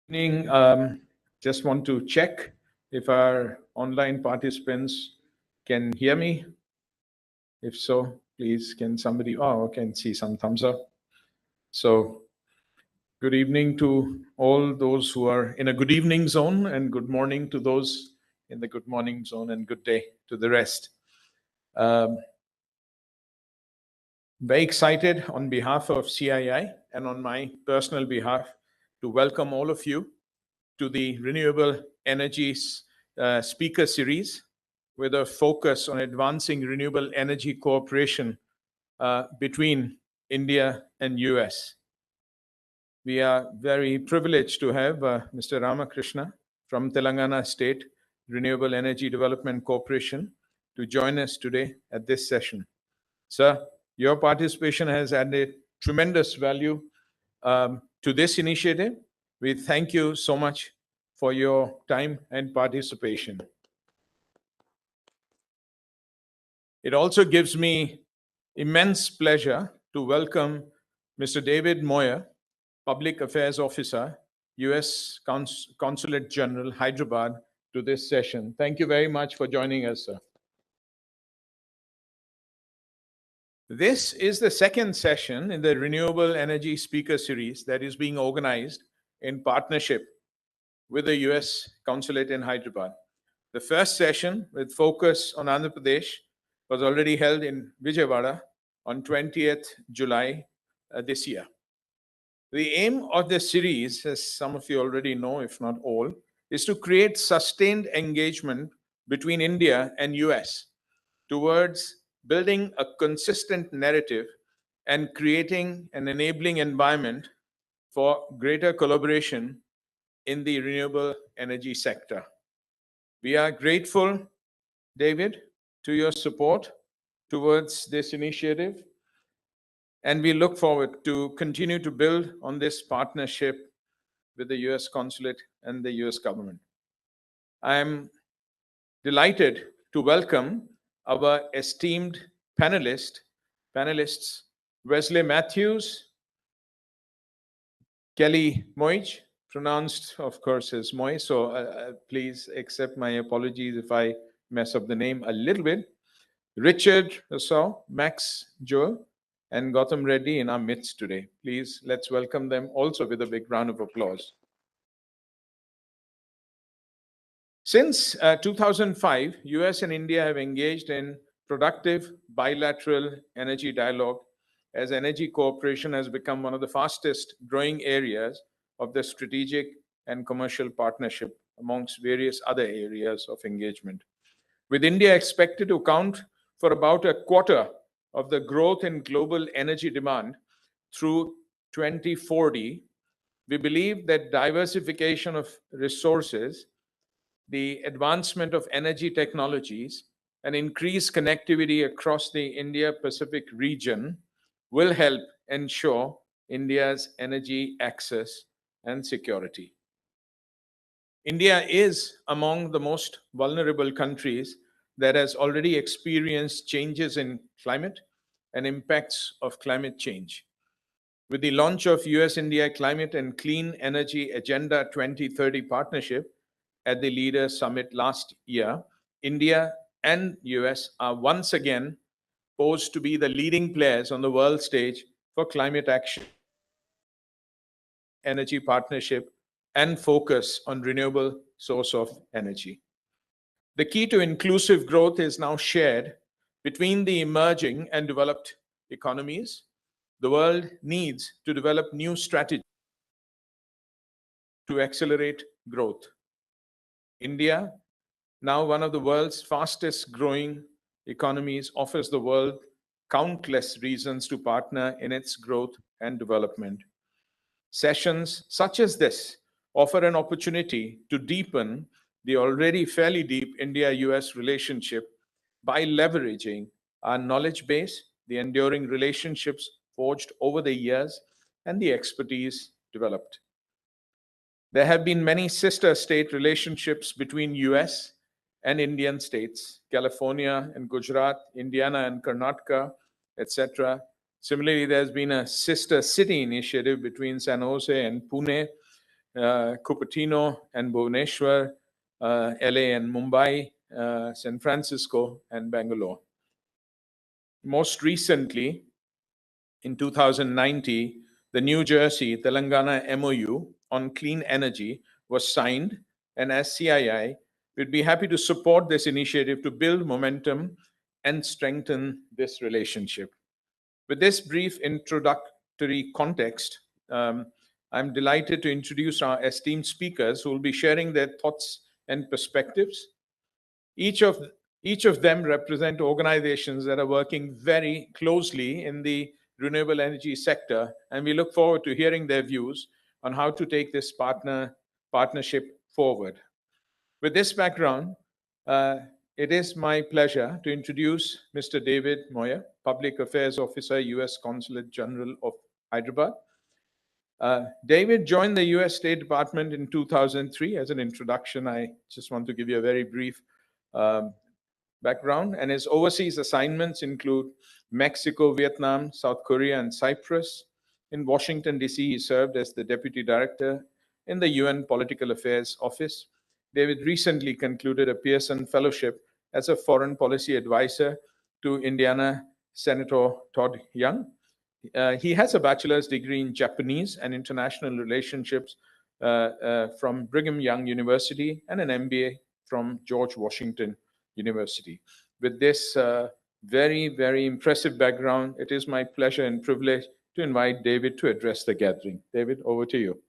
Evening. Just want to check if our online participants can hear me. If so, please can somebody, I can see some thumbs up. So good evening to all those who are in a good evening zone, and good morning to those in the good morning zone, and good day to the rest. Um, Very excited on behalf of CII and on my personal behalf to welcome all of you to the Renewable Energy Speaker Series with a focus on advancing renewable energy cooperation between India and US. We are very privileged to have Mr. Ramakrishna from Telangana State Renewable Energy Development Corporation to join us today at this session. Sir, your participation has added tremendous value to this initiative. We thank you so much for your time and participation. It also gives me immense pleasure to welcome Mr. David Moyer, Public Affairs Officer, U.S. Consulate General, Hyderabad, to this session. Thank you very much for joining us, sir. This is the second session in the Renewable Energy Speaker Series that is being organized in partnership with the US Consulate in Hyderabad. The first session, with focus on Andhra Pradesh, was already held in Vijayawada on 20th July this year. The aim of this series, as some of you already know, if not all, is to create sustained engagement between India and US towards building a consistent narrative and creating an enabling environment for greater collaboration in the renewable energy sector. We are grateful, David, to your support towards this initiative, and we look forward to continue to build on this partnership with the US Consulate and the US government. I am delighted to welcome our esteemed panelists, Wesley Matthews, Kelly Moij, pronounced, of course, as Moy, so please accept my apologies if I mess up the name a little bit. Richard Rousseau, Max Joel, and Gautam Reddy in our midst today. Please, let's welcome them also with a big round of applause. Since 2005, US and India have engaged in productive bilateral energy dialogue, as energy cooperation has become one of the fastest growing areas of the strategic and commercial partnership amongst various other areas of engagement. With India expected to account for about a quarter of the growth in global energy demand through 2040, we believe that diversification of resources, the advancement of energy technologies, and increased connectivity across the India-Pacific region will help ensure India's energy access and security. India is among the most vulnerable countries that has already experienced changes in climate and impacts of climate change. With the launch of US-India Climate and Clean Energy Agenda 2030 partnership at the Leaders Summit last year, India and US are once again posed to be the leading players on the world stage for climate action, energy partnership, and focus on renewable source of energy. The key to inclusive growth is now shared between the emerging and developed economies. The world needs to develop new strategies to accelerate growth. India, now one of the world's fastest growing economies, offers the world countless reasons to partner in its growth and development. Sessions such as this offer an opportunity to deepen the already fairly deep India-US relationship by leveraging our knowledge base, the enduring relationships forged over the years, and the expertise developed. There have been many sister state relationships between US and Indian states, California and Gujarat, Indiana and Karnataka, etc. Similarly, there's been a sister city initiative between San Jose and Pune, Cupertino and Bhubaneswar, LA and Mumbai, San Francisco and Bangalore. Most recently, in 2019, the New Jersey Telangana MOU on clean energy was signed, and as CII, we'd be happy to support this initiative to build momentum and strengthen this relationship. With this brief introductory context, I'm delighted to introduce our esteemed speakers who will be sharing their thoughts and perspectives. Each of them represent organizations that are working very closely in the renewable energy sector, and we look forward to hearing their views on how to take this partnership forward. With this background, it is my pleasure to introduce Mr. David Moyer, Public Affairs Officer, U.S. Consulate General of Hyderabad. David joined the U.S. State Department in 2003. As an introduction, I just want to give you a very brief background, and his overseas assignments include Mexico, Vietnam, South Korea, and Cyprus. In Washington, D.C., he served as the Deputy Director in the UN Political Affairs Office. David recently concluded a Pearson Fellowship as a Foreign Policy Advisor to Indiana Senator Todd Young. He has a bachelor's degree in Japanese and International Relationships from Brigham Young University and an MBA from George Washington University. With this very, very impressive background, it is my pleasure and privilege to invite David to address the gathering. David, over to you.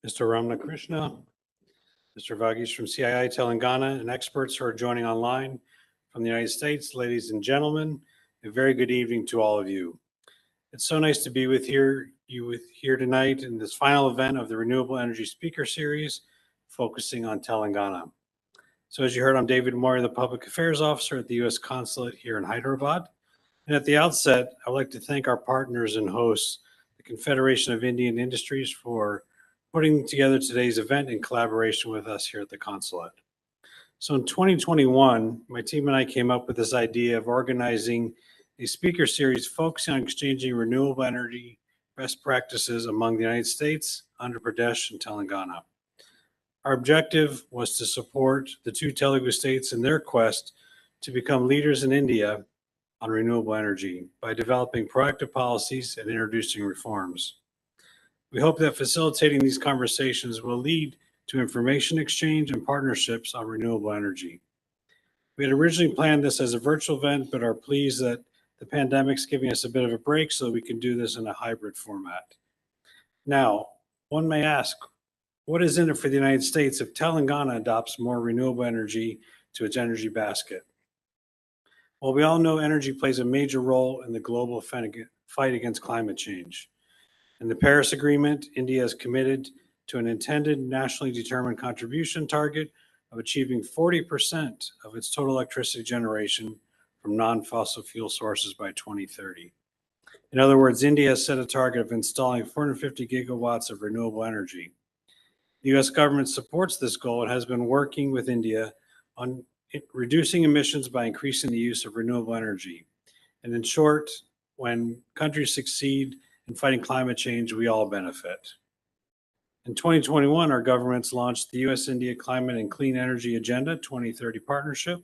Mr. Ramakrishna, Mr. Vagish from CII Telangana, and experts who are joining online from the United States, ladies and gentlemen, a very good evening to all of you. It's so nice to be with you here tonight in this final event of the Renewable Energy Speaker Series, focusing on Telangana. So as you heard, I'm David Moyer, the Public Affairs Officer at the U.S. Consulate here in Hyderabad. And at the outset, I'd like to thank our partners and hosts, the Confederation of Indian Industries, for putting together today's event in collaboration with us here at the Consulate. So in 2021, my team and I came up with this idea of organizing a speaker series focusing on exchanging renewable energy best practices among the United States, Andhra Pradesh, and Telangana. Our objective was to support the two Telugu states in their quest to become leaders in India on renewable energy by developing proactive policies and introducing reforms. We hope that facilitating these conversations will lead to information exchange and partnerships on renewable energy. We had originally planned this as a virtual event, but are pleased that the pandemic's giving us a bit of a break so that we can do this in a hybrid format. Now, one may ask, what is in it for the United States if Telangana adopts more renewable energy to its energy basket? Well, we all know energy plays a major role in the global fight against climate change. In the Paris Agreement, India is committed to an intended nationally determined contribution target of achieving 40% of its total electricity generation from non-fossil fuel sources by 2030. In other words, India has set a target of installing 450 gigawatts of renewable energy. The U.S. government supports this goal and has been working with India on reducing emissions by increasing the use of renewable energy. And in short, when countries succeed in fighting climate change, we all benefit. In 2021, our governments launched the U.S.-India Climate and Clean Energy Agenda 2030 Partnership,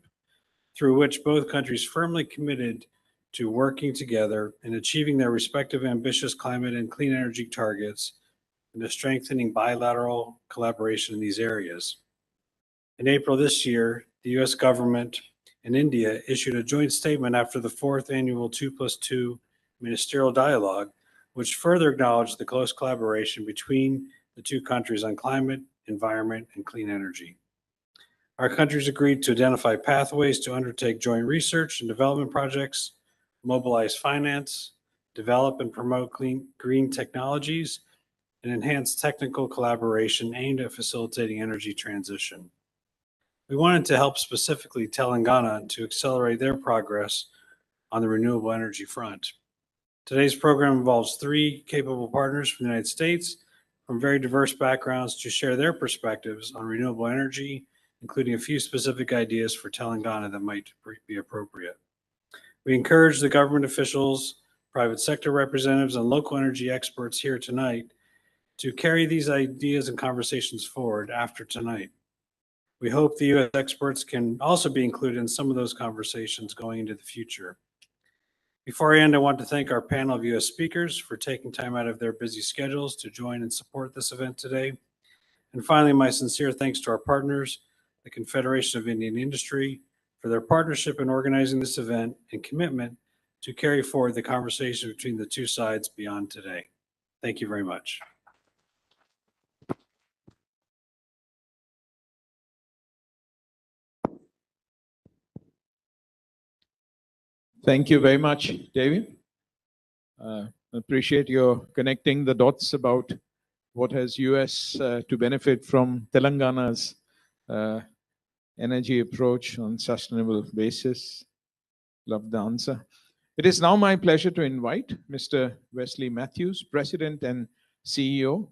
through which both countries firmly committed to working together and achieving their respective ambitious climate and clean energy targets and to strengthening bilateral collaboration in these areas. In April this year, the U.S. government and India issued a joint statement after the fourth annual 2+2 ministerial dialogue, which further acknowledged the close collaboration between the two countries on climate, environment, and clean energy. Our countries agreed to identify pathways to undertake joint research and development projects, mobilize finance, develop and promote green technologies, and enhance technical collaboration aimed at facilitating energy transition. We wanted to help specifically Telangana to accelerate their progress on the renewable energy front. Today's program involves three capable partners from the United States from very diverse backgrounds to share their perspectives on renewable energy including a few specific ideas for Telangana that might be appropriate. We encourage the government officials, private sector representatives, and local energy experts here tonight to carry these ideas and conversations forward after tonight. We hope the U.S. experts can also be included in some of those conversations going into the future. Before I end, I want to thank our panel of U.S. speakers for taking time out of their busy schedules to join and support this event today. And finally, my sincere thanks to our partners, the Confederation of Indian Industry, for their partnership in organizing this event and commitment to carry forward the conversation between the two sides beyond today. Thank you very much. Thank you very much, David. Appreciate your connecting the dots about what has US to benefit from Telangana's energy approach on sustainable basis. Love the answer. It is now my pleasure to invite Mr. Wesley Matthews, President and CEO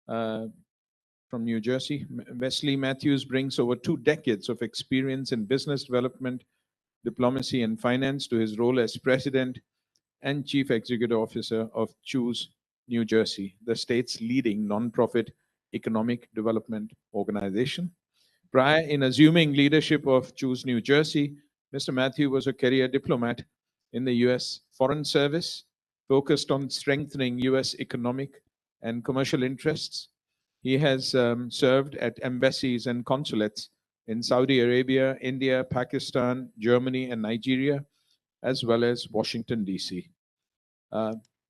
from New Jersey. Wesley Matthews brings over 2 decades of experience in business development, diplomacy, and finance to his role as President and Chief Executive Officer of Choose New Jersey, the state's leading nonprofit economic development organization. Prior in assuming leadership of Choose New Jersey, Mr. Matthew was a career diplomat in the US Foreign Service, focused on strengthening US economic and commercial interests. He has served at embassies and consulates in Saudi Arabia, India, Pakistan, Germany, and Nigeria, as well as Washington, D.C.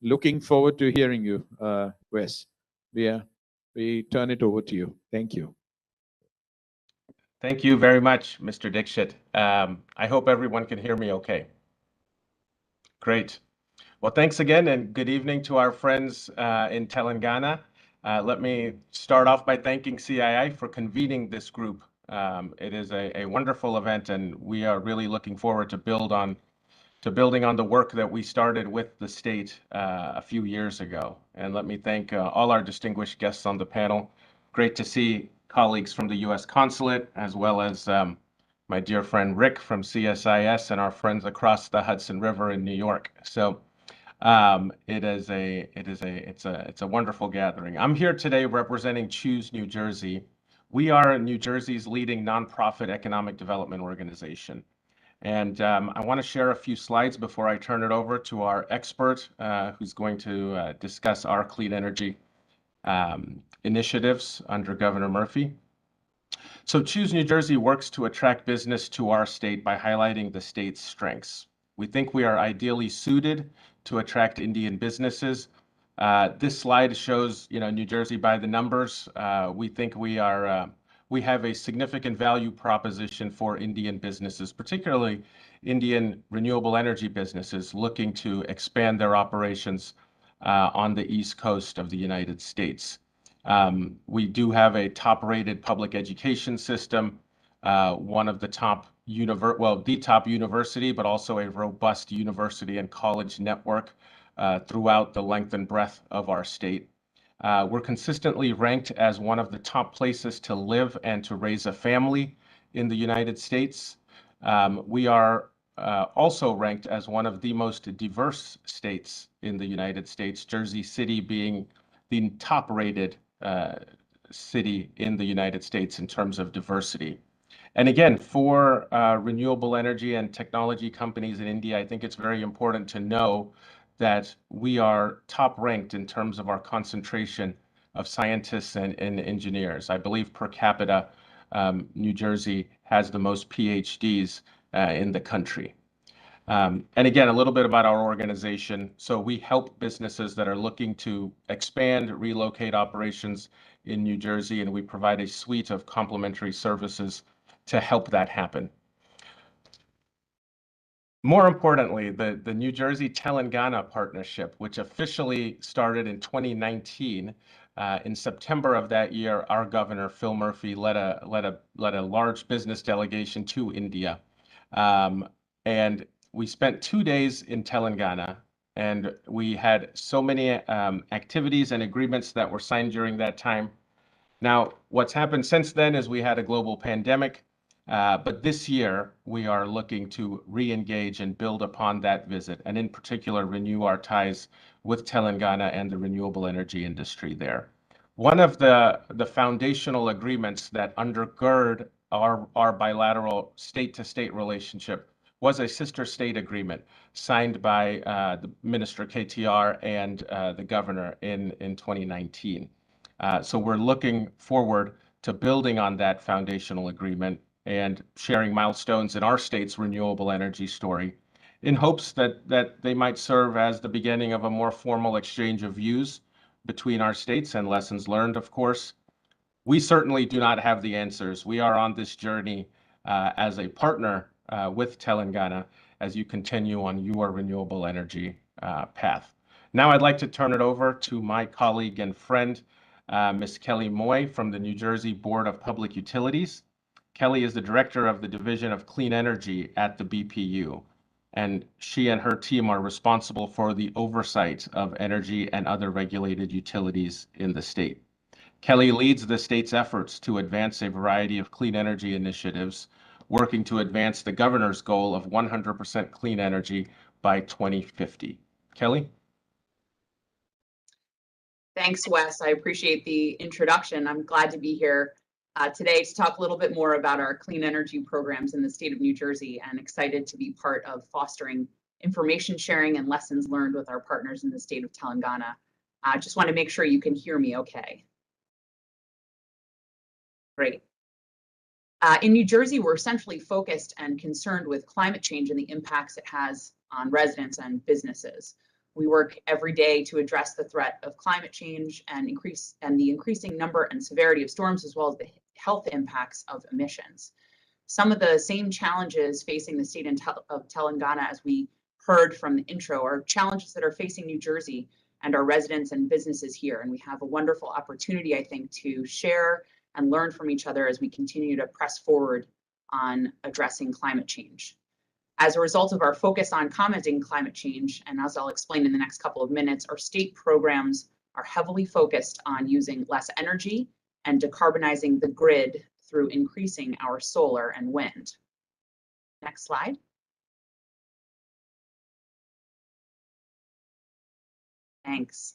Looking forward to hearing you, Wes. We turn it over to you. Thank you. Thank you very much, Mr. Dixit. I hope everyone can hear me okay. Great. Well, thanks again, and good evening to our friends in Telangana. Let me start off by thanking CII for convening this group. It is a wonderful event, and we are really looking forward to building on the work that we started with the state a few years ago. And let me thank all our distinguished guests on the panel. Great to see colleagues from the U.S. Consulate, as well as my dear friend Rick from CSIS and our friends across the Hudson River in New York. So it's a wonderful gathering. I'm here today representing Choose New Jersey. We are New Jersey's leading nonprofit economic development organization. And I want to share a few slides before I turn it over to our expert who's going to discuss our clean energy initiatives under Governor Murphy. So Choose New Jersey works to attract business to our state by highlighting the state's strengths. We think we are ideally suited to attract Indian businesses. This slide shows, New Jersey by the numbers. We think we have a significant value proposition for Indian businesses, particularly Indian renewable energy businesses looking to expand their operations on the East Coast of the United States. We do have a top-rated public education system, one of the top the top university, but also a robust university and college network throughout the length and breadth of our state. We're consistently ranked as one of the top places to live and to raise a family in the United States. We are also ranked as one of the most diverse states in the United States, Jersey City being the top-rated city in the United States in terms of diversity. And again, for renewable energy and technology companies in India, I think it's very important to know that we are top ranked in terms of our concentration of scientists and engineers. I believe per capita, New Jersey has the most PhDs in the country. And again, a little bit about our organization. So we help businesses that are looking to expand, relocate operations in New Jersey, and we provide a suite of complementary services to help that happen. More importantly, the New Jersey-Telangana partnership, which officially started in 2019, in September of that year, our governor, Phil Murphy, led a large business delegation to India. And we spent 2 days in Telangana, and we had so many activities and agreements that were signed during that time. Now, what's happened since then is we had a global pandemic, but this year we are looking to re-engage and build upon that visit, and in particular renew our ties with Telangana and the renewable energy industry there. One of the foundational agreements that undergird our bilateral state-to-state relationship was a sister state agreement signed by the Minister KTR and the governor in 2019. So we're looking forward to building on that foundational agreement and sharing milestones in our state's renewable energy story in hopes that they might serve as the beginning of a more formal exchange of views between our states and lessons learned, of course. We certainly do not have the answers. We are on this journey as a partner with Telangana as you continue on your renewable energy path. Now I'd like to turn it over to my colleague and friend, Ms. Kelly Moy from the New Jersey Board of Public Utilities. Kelly is the director of the Division of Clean Energy at the BPU, and she and her team are responsible for the oversight of energy and other regulated utilities in the state. Kelly leads the state's efforts to advance a variety of clean energy initiatives, working to advance the governor's goal of 100% clean energy by 2050. Kelly? Thanks, Wes. I appreciate the introduction. I'm glad to be here today to talk a little bit more about our clean energy programs in the state of New Jersey, and excited to be part of fostering information sharing and lessons learned with our partners in the state of Telangana. I just want to make sure you can hear me okay. Great. In New Jersey, we're essentially focused and concerned with climate change and the impacts it has on residents and businesses. We work every day to address the threat of climate change and the increasing number and severity of storms, as well as the health impacts of emissions. Some of the same challenges facing the state of Telangana, as we heard from the intro, are challenges that are facing New Jersey and our residents and businesses here. And we have a wonderful opportunity, I think, to share and learn from each other as we continue to press forward on addressing climate change. As a result of our focus on combating climate change, and as I'll explain in the next couple of minutes, our state programs are heavily focused on using less energy and decarbonizing the grid through increasing our solar and wind. Next slide. Thanks.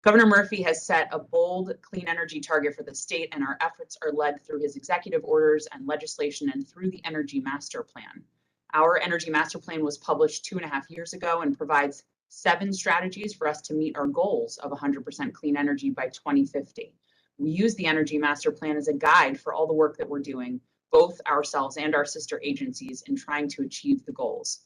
Governor Murphy has set a bold clean energy target for the state, and our efforts are led through his executive orders and legislation and through the Energy Master Plan. Our Energy Master Plan was published 2.5 years ago and provides 7 strategies for us to meet our goals of 100% clean energy by 2050. We use the Energy Master Plan as a guide for all the work that we're doing, both ourselves and our sister agencies, in trying to achieve the goals.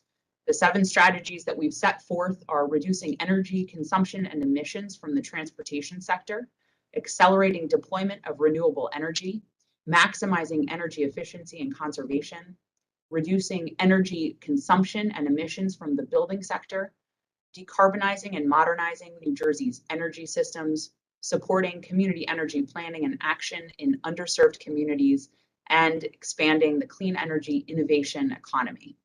The 7 strategies that we've set forth are reducing energy consumption and emissions from the transportation sector, accelerating deployment of renewable energy, maximizing energy efficiency and conservation, reducing energy consumption and emissions from the building sector, decarbonizing and modernizing New Jersey's energy systems, supporting community energy planning and action in underserved communities, and expanding the clean energy innovation economy.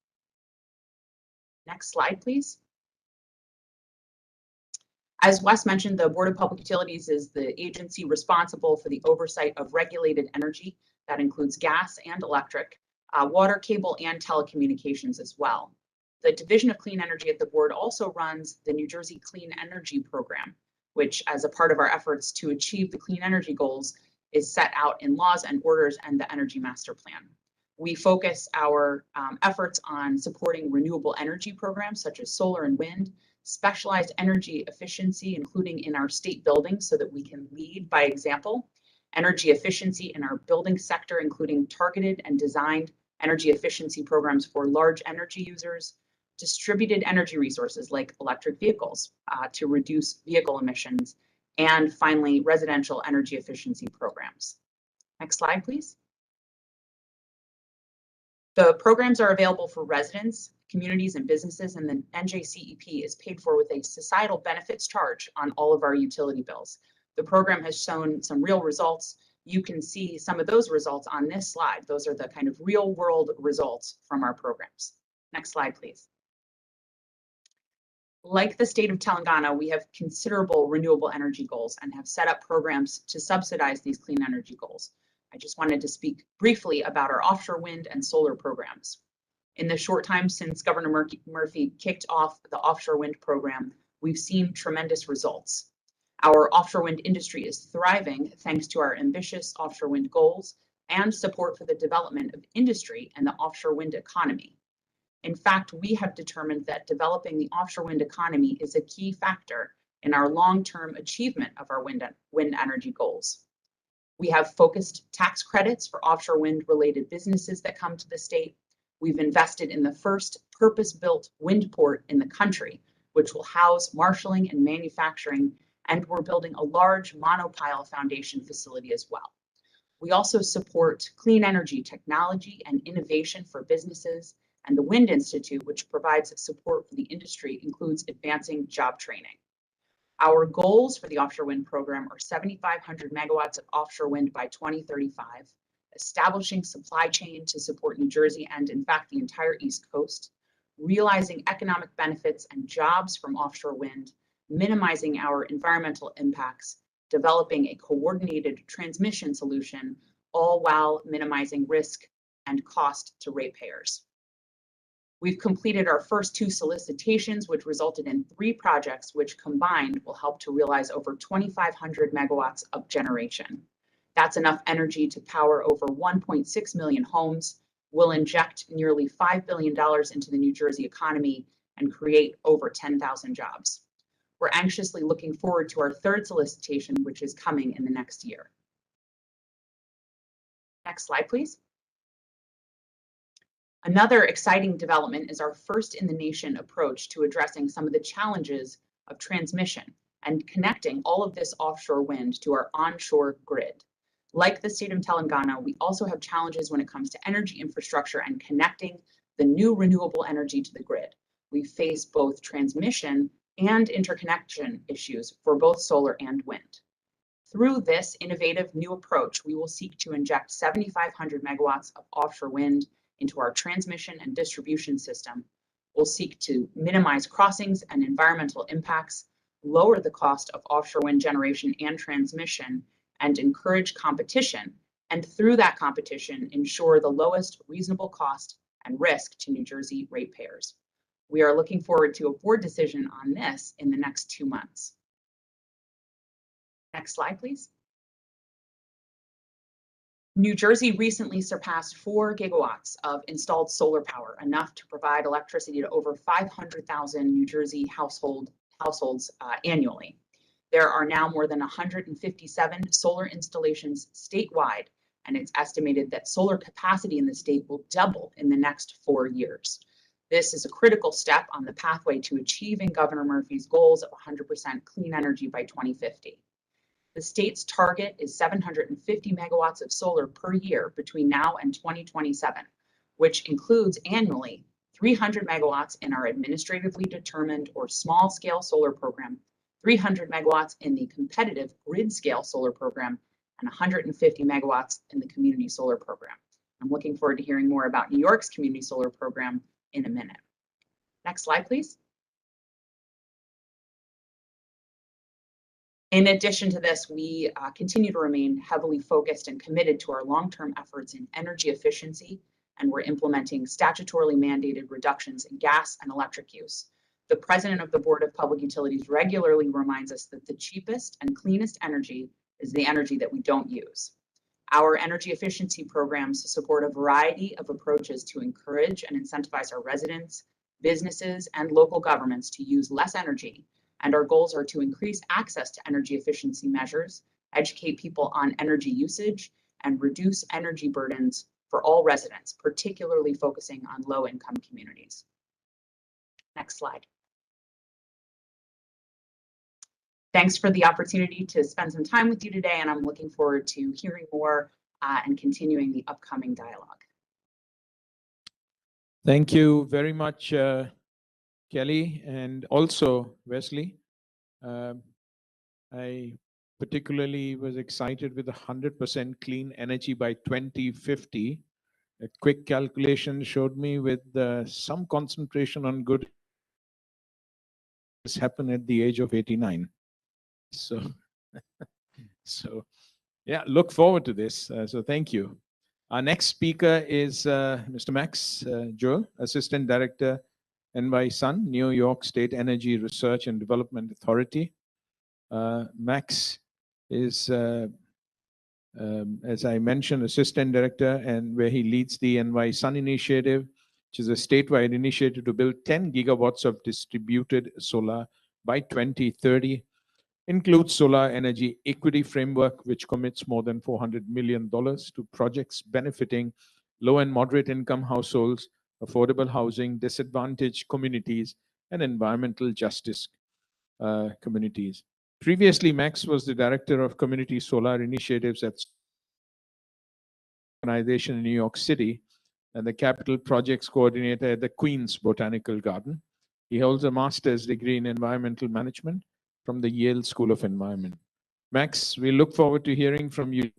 Next slide, please. As Wes mentioned, the Board of Public Utilities is the agency responsible for the oversight of regulated energy. That includes gas and electric, water, cable, and telecommunications as well. The Division of Clean Energy at the board also runs the New Jersey Clean Energy Program, which, as a part of our efforts to achieve the clean energy goals, is set out in laws and orders and the Energy Master Plan. We focus our efforts on supporting renewable energy programs such as solar and wind, specialized energy efficiency, including in our state buildings so that we can lead by example, energy efficiency in our building sector, including targeted and designed energy efficiency programs for large energy users, distributed energy resources like electric vehicles to reduce vehicle emissions, and finally, residential energy efficiency programs. Next slide, please. The programs are available for residents, communities, and businesses, and the NJCEP is paid for with a societal benefits charge on all of our utility bills. The program has shown some real results. You can see some of those results on this slide. Those are the kind of real world results from our programs. Next slide, please. Like the state of Telangana, we have considerable renewable energy goals and have set up programs to subsidize these clean energy goals. I just wanted to speak briefly about our offshore wind and solar programs. In the short time since Governor Murphy kicked off the offshore wind program, we've seen tremendous results. Our offshore wind industry is thriving thanks to our ambitious offshore wind goals and support for the development of industry and the offshore wind economy. In fact, we have determined that developing the offshore wind economy is a key factor in our long-term achievement of our wind energy goals. We have focused tax credits for offshore wind-related businesses that come to the state. We've invested in the first purpose-built wind port in the country, which will house marshaling and manufacturing, and we're building a large monopile foundation facility as well. We also support clean energy technology and innovation for businesses, and the Wind Institute, which provides support for the industry, includes advancing job training. Our goals for the offshore wind program are 7,500 megawatts of offshore wind by 2035, establishing supply chain to support New Jersey and, in fact, the entire East Coast, realizing economic benefits and jobs from offshore wind, minimizing our environmental impacts, developing a coordinated transmission solution, all while minimizing risk and cost to ratepayers. We've completed our first 2 solicitations, which resulted in 3 projects, which combined will help to realize over 2,500 megawatts of generation. That's enough energy to power over 1.6 million homes, will inject nearly $5 billion into the New Jersey economy, and create over 10,000 jobs. We're anxiously looking forward to our 3rd solicitation, which is coming in the next year. Next slide, please. Another exciting development is our first in the nation approach to addressing some of the challenges of transmission and connecting all of this offshore wind to our onshore grid. Like the state of Telangana, we also have challenges when it comes to energy infrastructure and connecting the new renewable energy to the grid. We face both transmission and interconnection issues for both solar and wind. Through this innovative new approach, we will seek to inject 7,500 megawatts of offshore wind into our transmission and distribution system. We'll seek to minimize crossings and environmental impacts, lower the cost of offshore wind generation and transmission, and encourage competition, and through that competition, ensure the lowest reasonable cost and risk to New Jersey ratepayers. We are looking forward to a board decision on this in the next 2 months. Next slide, please. New Jersey recently surpassed 4 gigawatts of installed solar power, enough to provide electricity to over 500,000 New Jersey households annually. There are now more than 157 solar installations statewide, and it's estimated that solar capacity in the state will double in the next 4 years. This is a critical step on the pathway to achieving Governor Murphy's goals of 100% clean energy by 2050. The state's target is 750 megawatts of solar per year between now and 2027, which includes annually 300 megawatts in our administratively determined or small scale solar program, 300 megawatts in the competitive grid scale solar program, and 150 megawatts in the community solar program. I'm looking forward to hearing more about New York's community solar program in a minute. Next slide, please. In addition to this, we continue to remain heavily focused and committed to our long-term efforts in energy efficiency, and we're implementing statutorily mandated reductions in gas and electric use. The president of the Board of Public Utilities regularly reminds us that the cheapest and cleanest energy is the energy that we don't use. Our energy efficiency programs support a variety of approaches to encourage and incentivize our residents, businesses, and local governments to use less energy. And our goals are to increase access to energy efficiency measures, educate people on energy usage, and reduce energy burdens for all residents, particularly focusing on low-income communities. Next slide. Thanks for the opportunity to spend some time with you today, and I'm looking forward to hearing more and continuing the upcoming dialogue. Thank you very much, Kelly, and also Wesley. I particularly was excited with 100% clean energy by 2050. A quick calculation showed me with some concentration on good this happened at the age of 89. So, so yeah, look forward to this. So thank you. Our next speaker is Mr. Max Joel, Assistant Director, NY-SUN, New York State Energy Research and Development Authority. Max is, as I mentioned, Assistant Director, and where he leads the NY-SUN initiative, which is a statewide initiative to build 10 gigawatts of distributed solar by 2030. Includes solar energy equity framework, which commits more than $400 million to projects benefiting low and moderate income households, affordable housing, disadvantaged communities, and environmental justice communities. Previously, Max was the Director of Community Solar Initiatives at organization in New York City and the Capital Projects Coordinator at the Queens Botanical Garden. He holds a master's degree in environmental management from the Yale School of Environment. Max, we look forward to hearing from you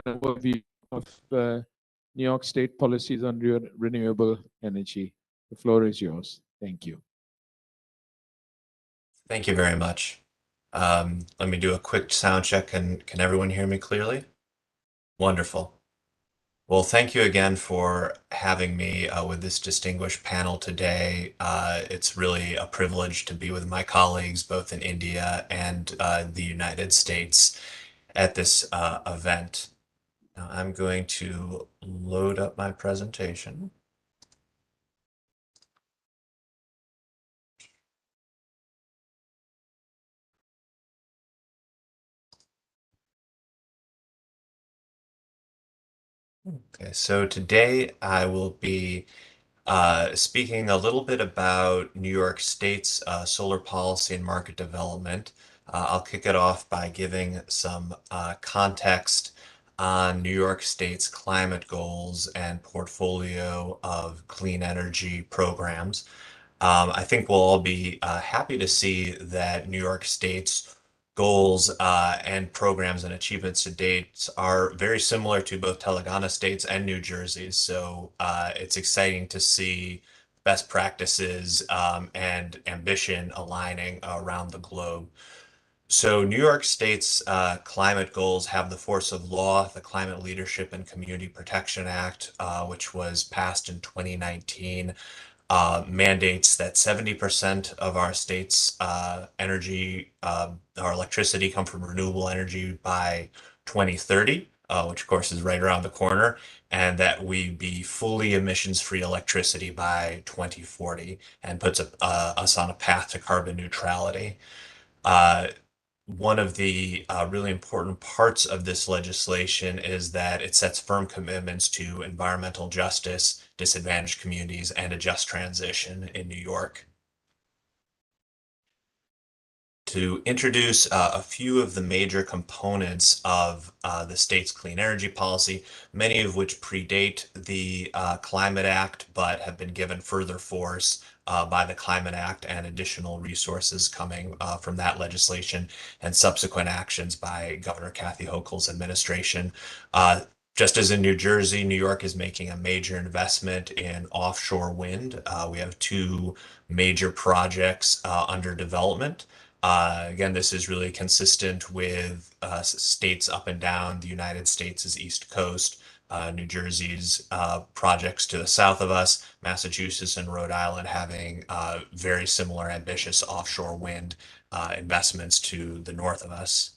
an overview of New York State policies on renewable energy. The floor is yours. Thank you. Thank you very much. Let me do a quick sound check. Can everyone hear me clearly? Wonderful. Well, thank you again for having me with this distinguished panel today. It's really a privilege to be with my colleagues both in India and the United States at this event. Now I'm going to load up my presentation. Okay, so today I will be speaking a little bit about New York State's solar policy and market development. I'll kick it off by giving some context on New York State's climate goals and portfolio of clean energy programs. I think we'll all be happy to see that New York State's goals and programs and achievements to date are very similar to both Telangana states and New Jersey's. So it's exciting to see best practices and ambition aligning around the globe. So New York State's climate goals have the force of law. The Climate Leadership and Community Protection Act, which was passed in 2019, mandates that 70% of our state's energy, our electricity come from renewable energy by 2030, which of course is right around the corner, and that we be fully emissions-free electricity by 2040, and puts us on a path to carbon neutrality. One of the really important parts of this legislation is that it sets firm commitments to environmental justice, disadvantaged communities, and a just transition in New York. To introduce a few of the major components of the state's clean energy policy, many of which predate the Climate Act, but have been given further force by the Climate Act and additional resources coming from that legislation and subsequent actions by Governor Kathy Hochul's administration. Just as in New Jersey, New York is making a major investment in offshore wind. We have two major projects under development. Again, this is really consistent with states up and down the United States' East Coast, New Jersey's projects to the south of us, Massachusetts and Rhode Island having very similar ambitious offshore wind investments to the north of us.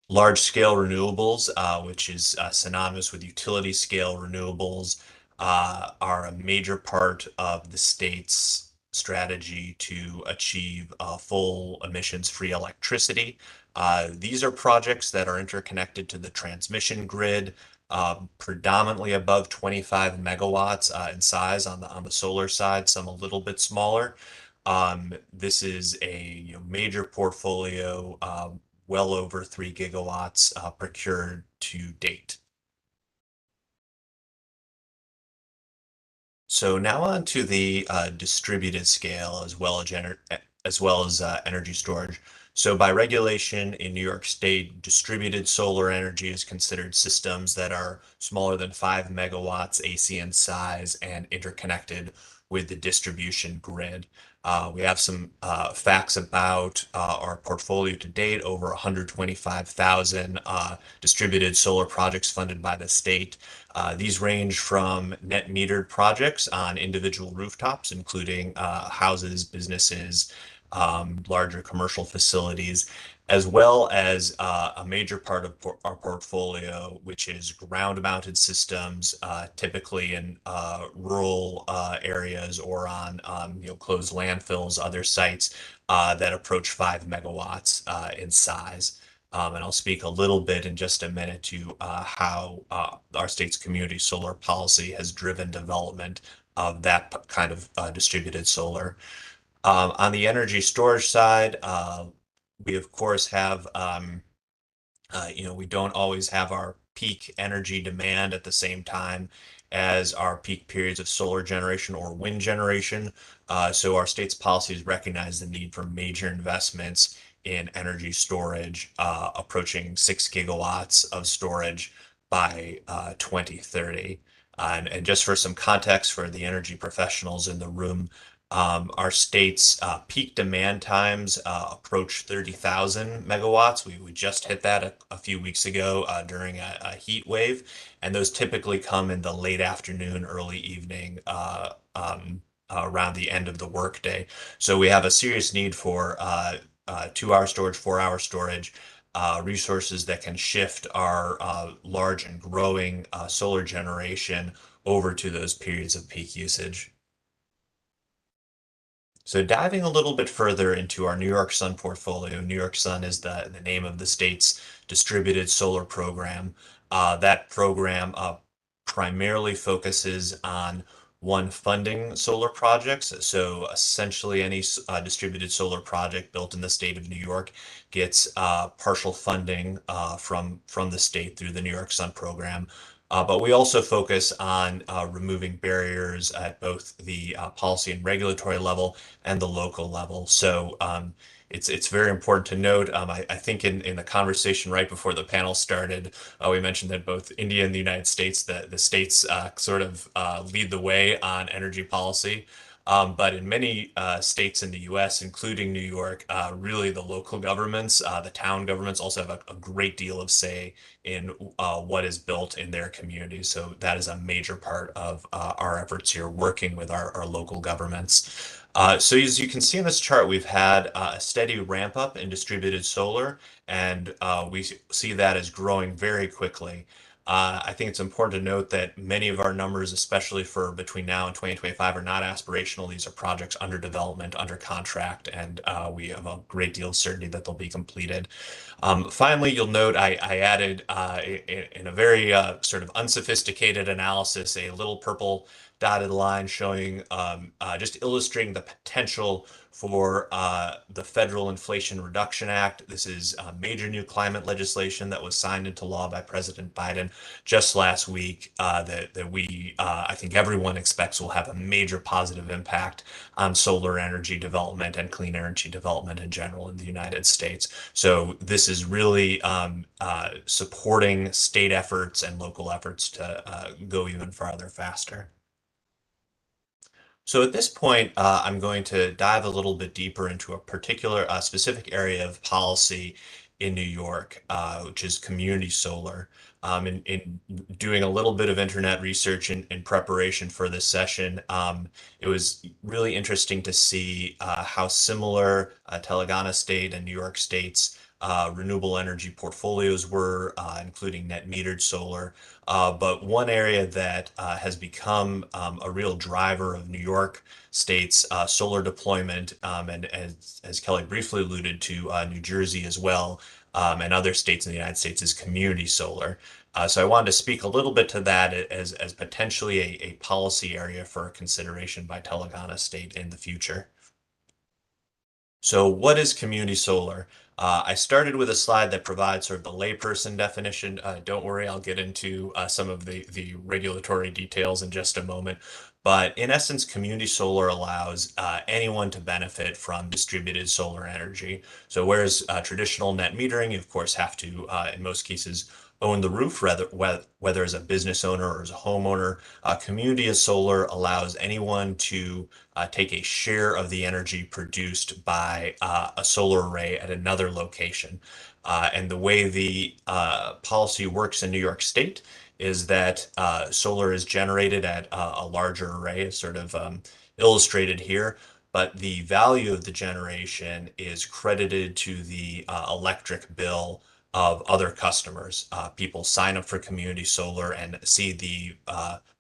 Large-scale renewables, which is synonymous with utility-scale renewables, are a major part of the state's strategy to achieve full emissions-free electricity. These are projects that are interconnected to the transmission grid, predominantly above 25 megawatts in size on the solar side, some a little bit smaller. This is a major portfolio, well over 3 gigawatts procured to date. So now on to the distributed scale as well as energy storage. So by regulation in New York State, distributed solar energy is considered systems that are smaller than 5 megawatts AC in size and interconnected with the distribution grid. We have some facts about our portfolio to date, over 125,000 distributed solar projects funded by the state. These range from net metered projects on individual rooftops, including houses, businesses, larger commercial facilities, as well as a major part of our portfolio, which is ground-mounted systems, typically in rural areas or on closed landfills, other sites that approach 5 megawatts in size. And I'll speak a little bit in just a minute to how our state's community solar policy has driven development of that kind of distributed solar. On the energy storage side, we of course have, we don't always have our peak energy demand at the same time as our peak periods of solar generation or wind generation. So our state's policies recognize the need for major investments in energy storage, approaching 6 gigawatts of storage by 2030. And just for some context for the energy professionals in the room, our state's peak demand times approach 30,000 megawatts. We just hit that a few weeks ago during a heat wave, and those typically come in the late afternoon, early evening, around the end of the workday. So we have a serious need for 2-hour storage, 4-hour storage, resources that can shift our large and growing solar generation over to those periods of peak usage. So diving a little bit further into our New York Sun portfolio, New York Sun is the name of the state's distributed solar program. That program primarily focuses on funding solar projects. So essentially any distributed solar project built in the state of New York gets partial funding from the state through the New York Sun program. But we also focus on removing barriers at both the policy and regulatory level and the local level. So it's very important to note. I think in the conversation right before the panel started, we mentioned that both India and the United States, the states sort of lead the way on energy policy. But in many states in the US, including New York, really the local governments, the town governments also have a great deal of say in what is built in their communities. So that is a major part of our efforts here, working with our local governments. So as you can see in this chart, we've had a steady ramp up in distributed solar, and we see that as growing very quickly. I think it's important to note that many of our numbers, especially for between now and 2025, are not aspirational. These are projects under development, under contract, and we have a great deal of certainty that they'll be completed. Finally, you'll note I added in a very sort of unsophisticated analysis, a little purple dotted line showing just illustrating the potential for the Federal Inflation Reduction Act. This is major new climate legislation that was signed into law by President Biden just last week that we, I think everyone expects will have a major positive impact on solar energy development and clean energy development in general in the United States. So this is really supporting state efforts and local efforts to go even farther faster. So at this point, I'm going to dive a little bit deeper into a particular specific area of policy in New York, which is community solar. In doing a little bit of internet research in preparation for this session, it was really interesting to see how similar Telangana State and New York State's renewable energy portfolios were, including net metered solar. But one area that has become a real driver of New York State's solar deployment, and as Kelly briefly alluded to, New Jersey as well, and other states in the United States, is community solar. So I wanted to speak a little bit to that as potentially a policy area for consideration by Telangana State in the future. So what is community solar? I started with a slide that provides sort of the layperson definition. Don't worry, I'll get into some of the regulatory details in just a moment. But in essence, community solar allows anyone to benefit from distributed solar energy. So whereas traditional net metering, you of course have to, in most cases, own the roof, whether as a business owner or as a homeowner. Community as solar allows anyone to take a share of the energy produced by a solar array at another location. And the way the policy works in New York State is that solar is generated at a larger array, sort of illustrated here, but the value of the generation is credited to the electric bill of other customers. People sign up for community solar and see the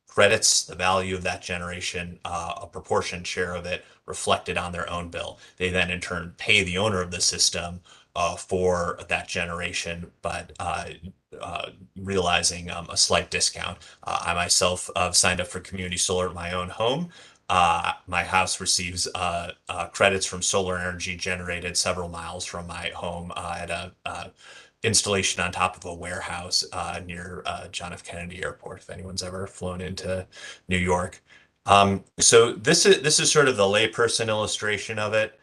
credits, the value of that generation, a proportionate share of it reflected on their own bill. They then in turn pay the owner of the system for that generation, but realizing a slight discount. I myself have signed up for community solar at my own home. My house receives credits from solar energy generated several miles from my home at a installation on top of a warehouse near John F. Kennedy Airport, if anyone's ever flown into New York. So this is sort of the layperson illustration of it.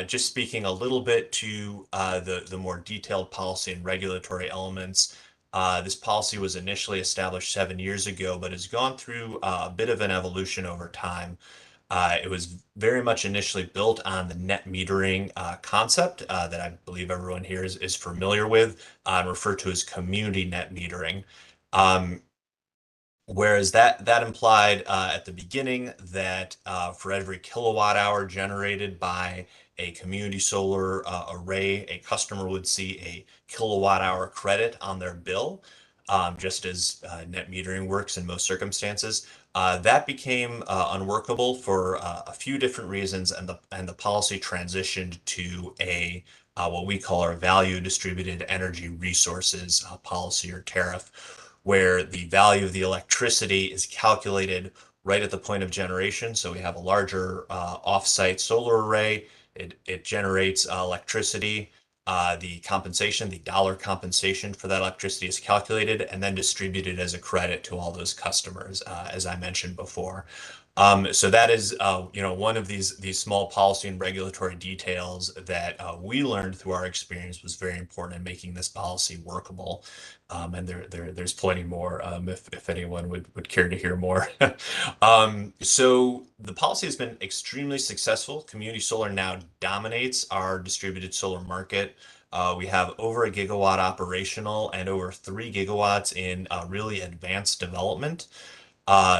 Just speaking a little bit to the more detailed policy and regulatory elements. This policy was initially established 7 years ago, but has gone through a bit of an evolution over time. It was very much initially built on the net metering concept that I believe everyone here is familiar with, referred to as community net metering. Whereas that implied at the beginning that for every kilowatt hour generated by a community solar array, a customer would see a kilowatt hour credit on their bill, just as net metering works in most circumstances. That became unworkable for a few different reasons, and the policy transitioned to a what we call our value distributed energy resources policy or tariff, where the value of the electricity is calculated right at the point of generation. So we have a larger off-site solar array. It generates electricity. The compensation, the dollar compensation for that electricity is calculated and then distributed as a credit to all those customers, as I mentioned before. So that is, one of these small policy and regulatory details that we learned through our experience was very important in making this policy workable. And there's plenty more if anyone would care to hear more. So the policy has been extremely successful. Community solar now dominates our distributed solar market. We have over 1 gigawatt operational and over 3 gigawatts in really advanced development.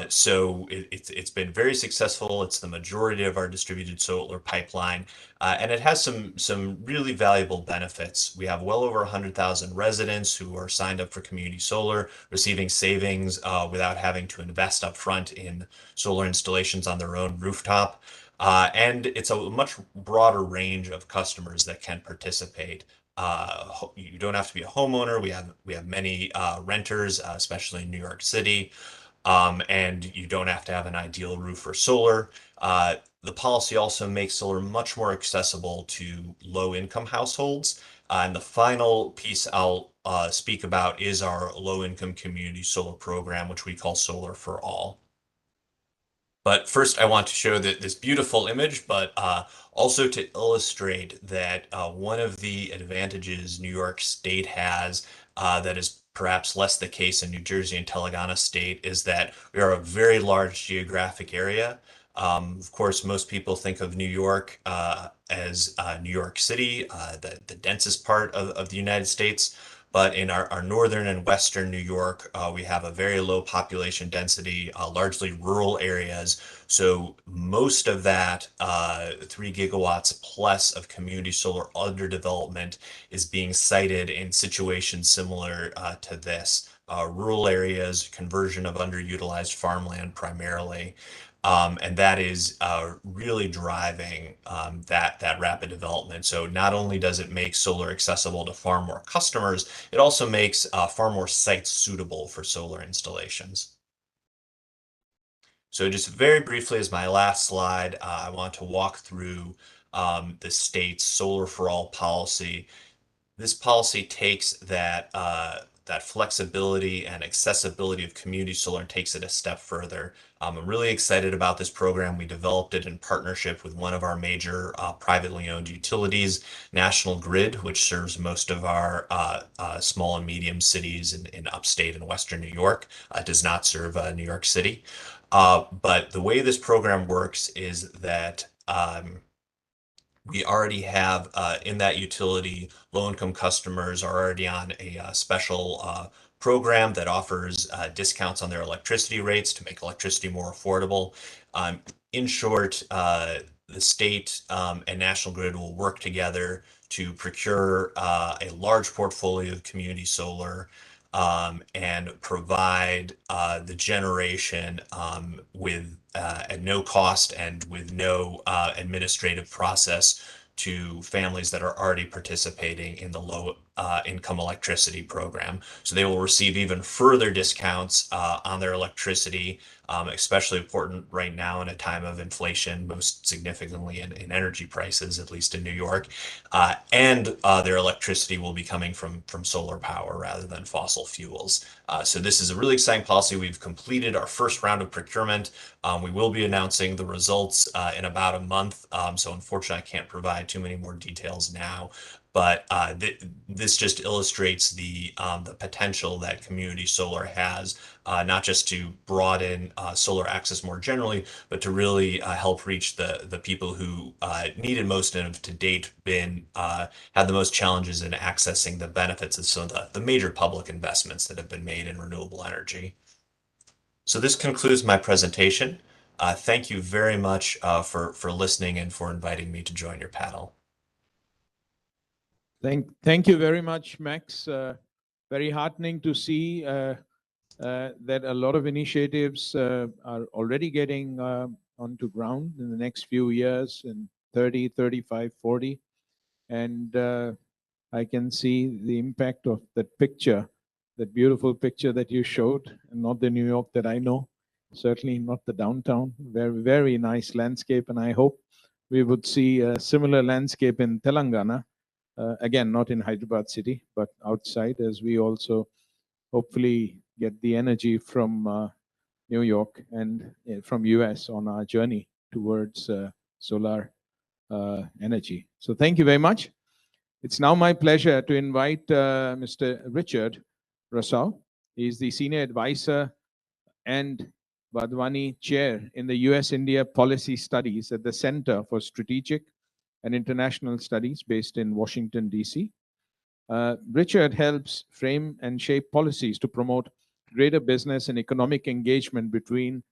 So it's been very successful. It's the majority of our distributed solar pipeline, and it has some really valuable benefits. We have well over 100,000 residents who are signed up for community solar, receiving savings without having to invest upfront in solar installations on their own rooftop. And it's a much broader range of customers that can participate. You don't have to be a homeowner. We have many renters, especially in New York City. And you don't have to have an ideal roof for solar. The policy also makes solar much more accessible to low-income households. And the final piece I'll speak about is our low-income community solar program, which we call Solar for All. But first, I want to show this beautiful image, but also to illustrate that one of the advantages New York State has that is perhaps less the case in New Jersey and Telangana state is that we are a very large geographic area. Of course, most people think of New York as New York City, the densest part of the United States. But in our northern and western New York, we have a very low population density, largely rural areas. So most of that 3 gigawatts plus of community solar under development is being sited in situations similar to this. Rural areas, conversion of underutilized farmland primarily. And that is really driving that rapid development. So not only does it make solar accessible to far more customers, it also makes far more sites suitable for solar installations. So just very briefly as my last slide, I want to walk through the state's Solar for All policy. This policy takes that that flexibility and accessibility of community solar and takes it a step further. I'm really excited about this program. We developed it in partnership with one of our major privately owned utilities, National Grid, which serves most of our small and medium cities in upstate and western New York. It does not serve New York City. But the way this program works is that we already have in that utility, low-income customers are already on a special program that offers discounts on their electricity rates to make electricity more affordable. In short, the state and National Grid will work together to procure a large portfolio of community solar and provide the generation with at no cost and with no administrative process to families that are already participating in the low income electricity program. So they will receive even further discounts on their electricity, especially important right now in a time of inflation, most significantly in energy prices, at least in New York. And their electricity will be coming from solar power rather than fossil fuels. So this is a really exciting policy. We've completed our first round of procurement. We will be announcing the results in about a month. So unfortunately, I can't provide too many more details now. But this just illustrates the potential that community solar has, not just to broaden solar access more generally, but to really help reach the people who need it most and have to date been had the most challenges in accessing the benefits of some of the major public investments that have been made in renewable energy. So this concludes my presentation. Thank you very much for listening and for inviting me to join your panel. Thank you very much, Max. Very heartening to see that a lot of initiatives are already getting onto ground in the next few years, in 30, 35, 40. And I can see the impact of that picture, that beautiful picture that you showed, and not the New York that I know, certainly not the downtown. Very, very nice landscape. And I hope we would see a similar landscape in Telangana. Again, not in Hyderabad city, but outside, as we also hopefully get the energy from New York and from US on our journey towards solar energy. So thank you very much. It's now my pleasure to invite Mr. Richard Rousseau. He's the Senior Advisor and Vadvani Chair in the US-India Policy Studies at the Center for Strategic and International Studies based in Washington, D.C. Richard helps frame and shape policies to promote greater business and economic engagement between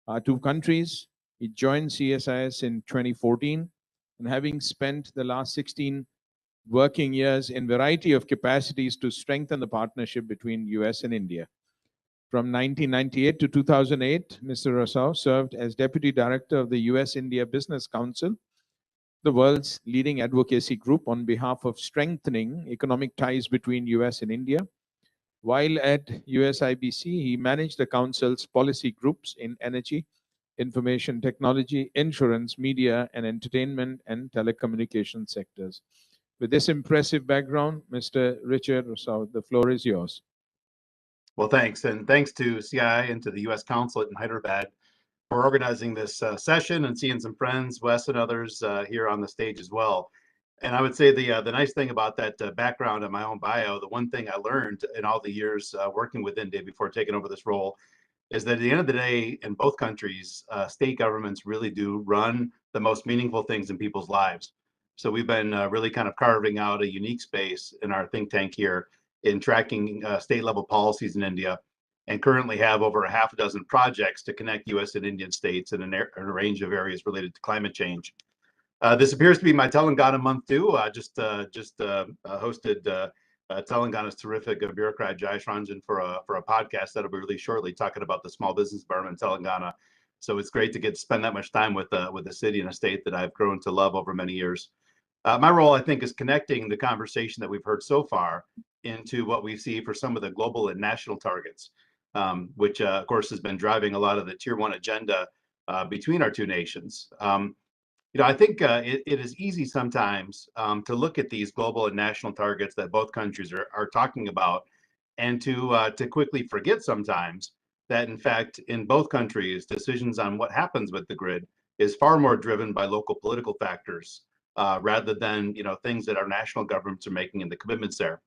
our two countries. He joined CSIS in 2014, and having spent the last 16 working years in a variety of capacities to strengthen the partnership between US and India. From 1998 to 2008, Mr. Rousseau served as Deputy Director of the US-India Business Council, the world's leading advocacy group on behalf of strengthening economic ties between US and India. While at USIBC, he managed the council's policy groups in energy, information technology, insurance, media, and entertainment and telecommunication sectors. With this impressive background, Mr. Richard Rousseau, the floor is yours. Well, thanks. And thanks to CII and to the US Consulate in Hyderabad for organizing this session and seeing some friends, Wes and others here on the stage as well. And I would say the nice thing about that background in my own bio, the one thing I learned in all the years working with India before taking over this role is that at the end of the day, in both countries, state governments really do run the most meaningful things in people's lives. So we've been really kind of carving out a unique space in our think tank here in tracking state level policies in India, and currently have over a half a dozen projects to connect US and Indian states in a range of areas related to climate change. This appears to be my Telangana month too. Just hosted Telangana's terrific bureaucrat Jayesh Ranjan for a podcast that'll be released shortly, talking about the small business environment in Telangana. So it's great to get to spend that much time with a city and a state that I've grown to love over many years. My role, I think, is connecting the conversation that we've heard so far into what we see for some of the global and national targets, which of course has been driving a lot of the tier one agenda between our two nations. I think it is easy sometimes to look at these global and national targets that both countries are talking about and to quickly forget sometimes that in fact in both countries decisions on what happens with the grid is far more driven by local political factors rather than things that our national governments are making and the commitments there.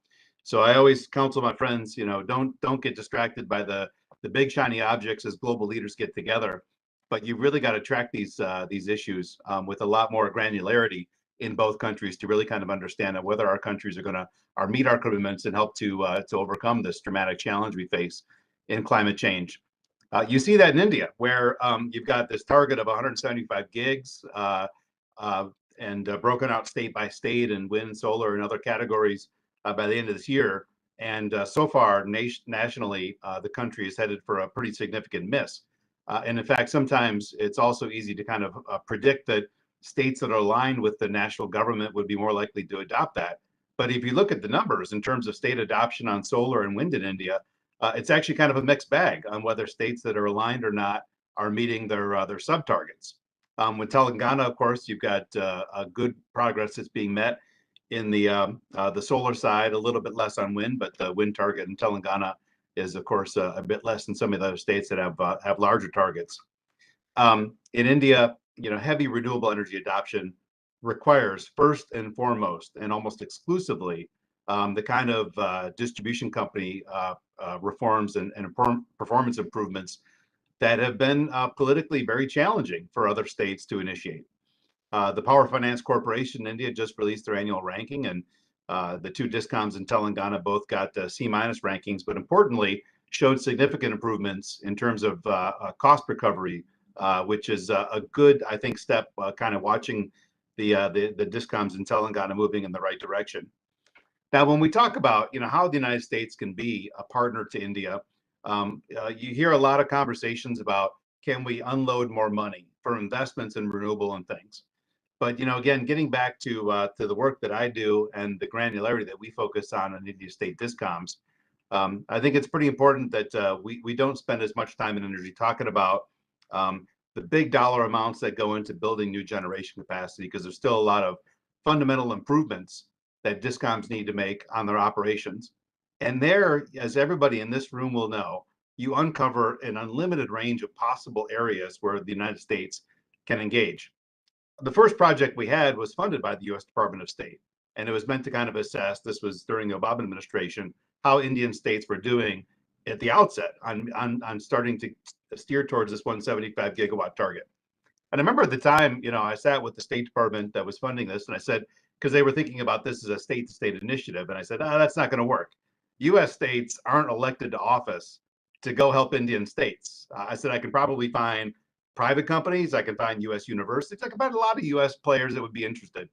So I always counsel my friends, don't get distracted by the big shiny objects as global leaders get together, but you really got to track these issues with a lot more granularity in both countries to really kind of understand whether our countries are going to meet our commitments and help to overcome this dramatic challenge we face in climate change. You see that in India, where you've got this target of 175 gigs and broken out state by state and wind, solar, and other categories by the end of this year. And so far, nationally, the country is headed for a pretty significant miss. And in fact, sometimes it's also easy to kind of predict that states that are aligned with the national government would be more likely to adopt that. But if you look at the numbers in terms of state adoption on solar and wind in India, it's actually kind of a mixed bag on whether states that are aligned or not are meeting their sub targets. With Telangana, of course, you've got a good progress that's being met in the solar side, a little bit less on wind, but the wind target in Telangana is, of course, a bit less than some of the other states that have larger targets. In India, heavy renewable energy adoption requires first and foremost, and almost exclusively, the kind of distribution company reforms and performance improvements that have been politically very challenging for other states to initiate. The Power Finance Corporation in India just released their annual ranking, and the two discoms in Telangana both got C- rankings, but importantly, showed significant improvements in terms of cost recovery, which is a good, I think, step, kind of watching the discoms in Telangana moving in the right direction. Now, when we talk about how the United States can be a partner to India, you hear a lot of conversations about, can we unload more money for investments in renewable and things. But again, getting back to the work that I do and the granularity that we focus on in India State Discoms, I think it's pretty important that we don't spend as much time and energy talking about the big dollar amounts that go into building new generation capacity, because there's still a lot of fundamental improvements that discoms need to make on their operations. And there, as everybody in this room will know, you uncover an unlimited range of possible areas where the United States can engage. The first project we had was funded by the US Department of State, and it was meant to kind of assess, this was during the Obama administration, how Indian states were doing at the outset on starting to steer towards this 175 gigawatt target. And I remember at the time, I sat with the State Department that was funding this, and I said, because they were thinking about this as a state-to-state initiative, and I said, that's not going to work. US states aren't elected to office to go help Indian states. I said, I can probably find private companies, I can find US universities, I can find a lot of US players that would be interested.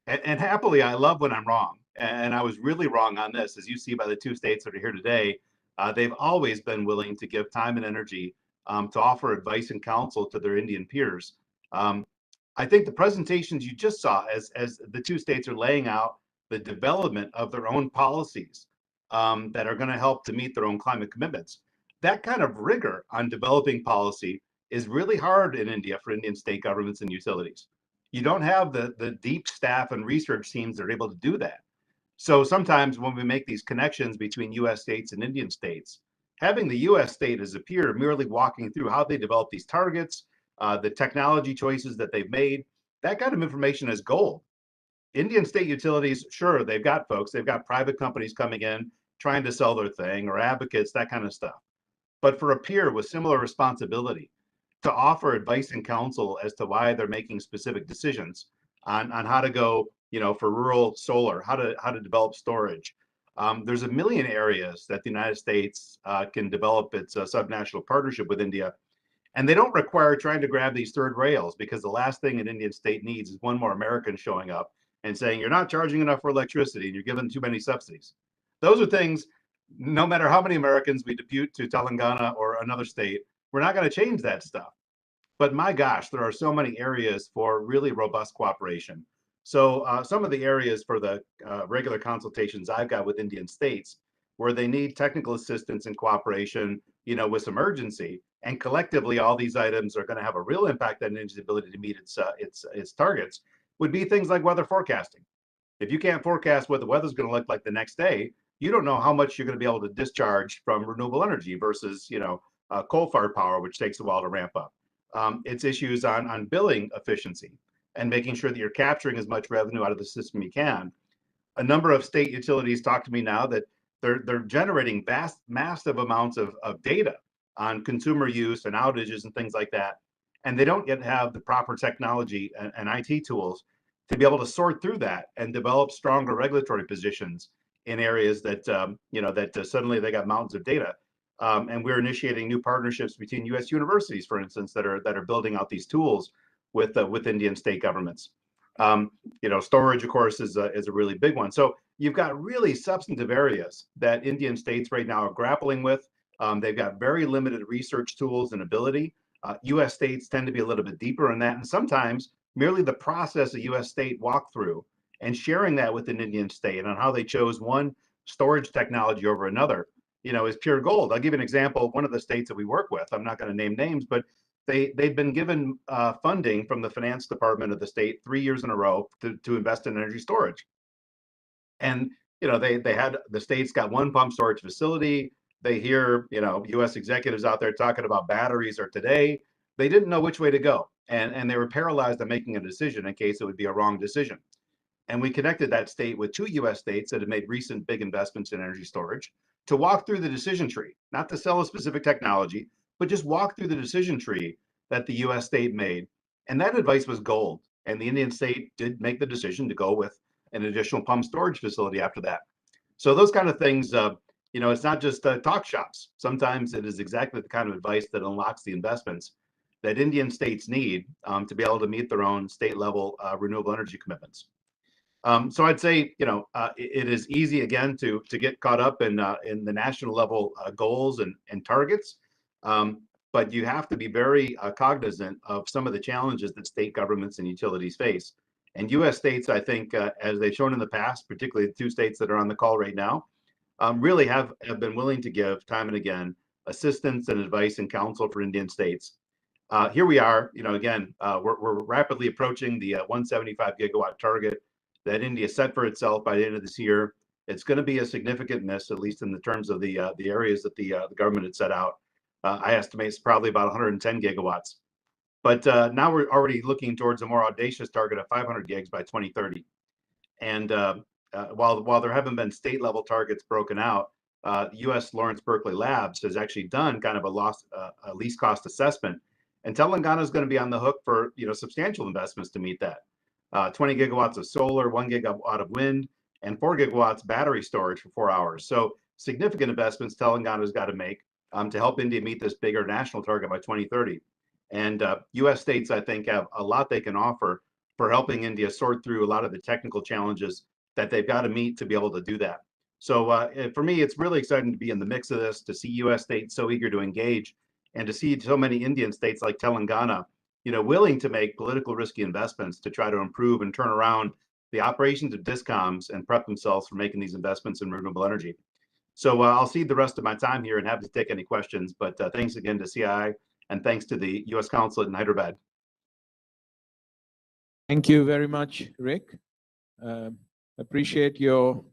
And happily, I love when I'm wrong. And I was really wrong on this. As you see by the two states that are here today, they've always been willing to give time and energy to offer advice and counsel to their Indian peers. I think the presentations you just saw as the two states are laying out the development of their own policies that are going to help to meet their own climate commitments. That kind of rigor on developing policy is really hard in India for Indian state governments and utilities. You don't have the deep staff and research teams that are able to do that. So sometimes when we make these connections between US states and Indian states, having the US state as a peer merely walking through how they develop these targets, the technology choices that they've made, that kind of information is gold. Indian state utilities, sure, they've got folks, they've got private companies coming in, trying to sell their thing, or advocates, that kind of stuff. But for a peer with similar responsibility to offer advice and counsel as to why they're making specific decisions on how to go, for rural solar, how to develop storage. There's a million areas that the United States can develop its subnational partnership with India. And they don't require trying to grab these third rails, because the last thing an Indian state needs is one more American showing up and saying, you're not charging enough for electricity and you're giving too many subsidies. Those are things, no matter how many Americans we depute to Telangana or another state, we're not going to change that stuff. But my gosh, there are so many areas for really robust cooperation. So some of the areas for the regular consultations I've got with Indian states where they need technical assistance and cooperation, with some urgency, and collectively all these items are going to have a real impact on India's ability to meet its targets, would be things like weather forecasting. If you can't forecast what the weather's going to look like the next day, you don't know how much you're going to be able to discharge from renewable energy versus, coal-fired power, which takes a while to ramp up. It's issues on billing efficiency and making sure that you're capturing as much revenue out of the system you can. A number of state utilities talk to me now that they're generating massive amounts of data on consumer use and outages and things like that. And they don't yet have the proper technology and IT tools to be able to sort through that and develop stronger regulatory positions in areas that, suddenly they got mountains of data. And we're initiating new partnerships between U.S. universities, for instance, that are building out these tools with Indian state governments. Storage, of course, is a really big one. So you've got really substantive areas that Indian states right now are grappling with. They've got very limited research tools and ability. U.S. states tend to be a little bit deeper in that, and sometimes merely the process a U.S. state walked through and sharing that with an Indian state on how they chose one storage technology over another, is pure gold. I'll give you an example. One of the states that we work with, I'm not going to name names, but they've been given funding from the finance department of the state 3 years in a row to invest in energy storage. And the state's got one pump storage facility. They hear U.S. executives out there talking about batteries or today. They didn't know which way to go, and they were paralyzed on making a decision in case it would be a wrong decision. And we connected that state with 2 U.S. states that have made recent big investments in energy storage to walk through the decision tree, not to sell a specific technology, but just walk through the decision tree that the U.S. state made. And that advice was gold. And the Indian state did make the decision to go with an additional pump storage facility after that. So those kind of things, it's not just talk shops. Sometimes it is exactly the kind of advice that unlocks the investments that Indian states need to be able to meet their own state level renewable energy commitments. So I'd say, it is easy again to get caught up in the national level goals and targets, but you have to be very cognizant of some of the challenges that state governments and utilities face. And U.S. states, I think, as they've shown in the past, particularly the 2 states that are on the call right now, really have been willing to give time and again assistance and advice and counsel for Indian states. Here we are, again, we're rapidly approaching the 175 gigawatt target that India set for itself by the end of this year. It's going to be a significant miss, at least in the terms of the areas that the government had set out. I estimate it's probably about 110 gigawatts. But now we're already looking towards a more audacious target of 500 gigs by 2030. And while there haven't been state level targets broken out, U.S. Lawrence Berkeley Labs has actually done kind of a least cost assessment. And Telangana is going to be on the hook for substantial investments to meet that. 20 gigawatts of solar, 1 gigawatt of wind, and 4 gigawatts battery storage for 4 hours. So significant investments Telangana's got to make to help India meet this bigger national target by 2030. And U.S. states, I think, have a lot they can offer for helping India sort through a lot of the technical challenges that they've got to meet to be able to do that. So for me, it's really exciting to be in the mix of this, to see U.S. states so eager to engage, and to see so many Indian states like Telangana willing to make political risky investments to try to improve and turn around the operations of discoms and prep themselves for making these investments in renewable energy. So I'll cede the rest of my time here and happy to take any questions. But thanks again to CII, and thanks to the U.S. Consulate in Hyderabad. Thank you very much, Rick. Appreciate your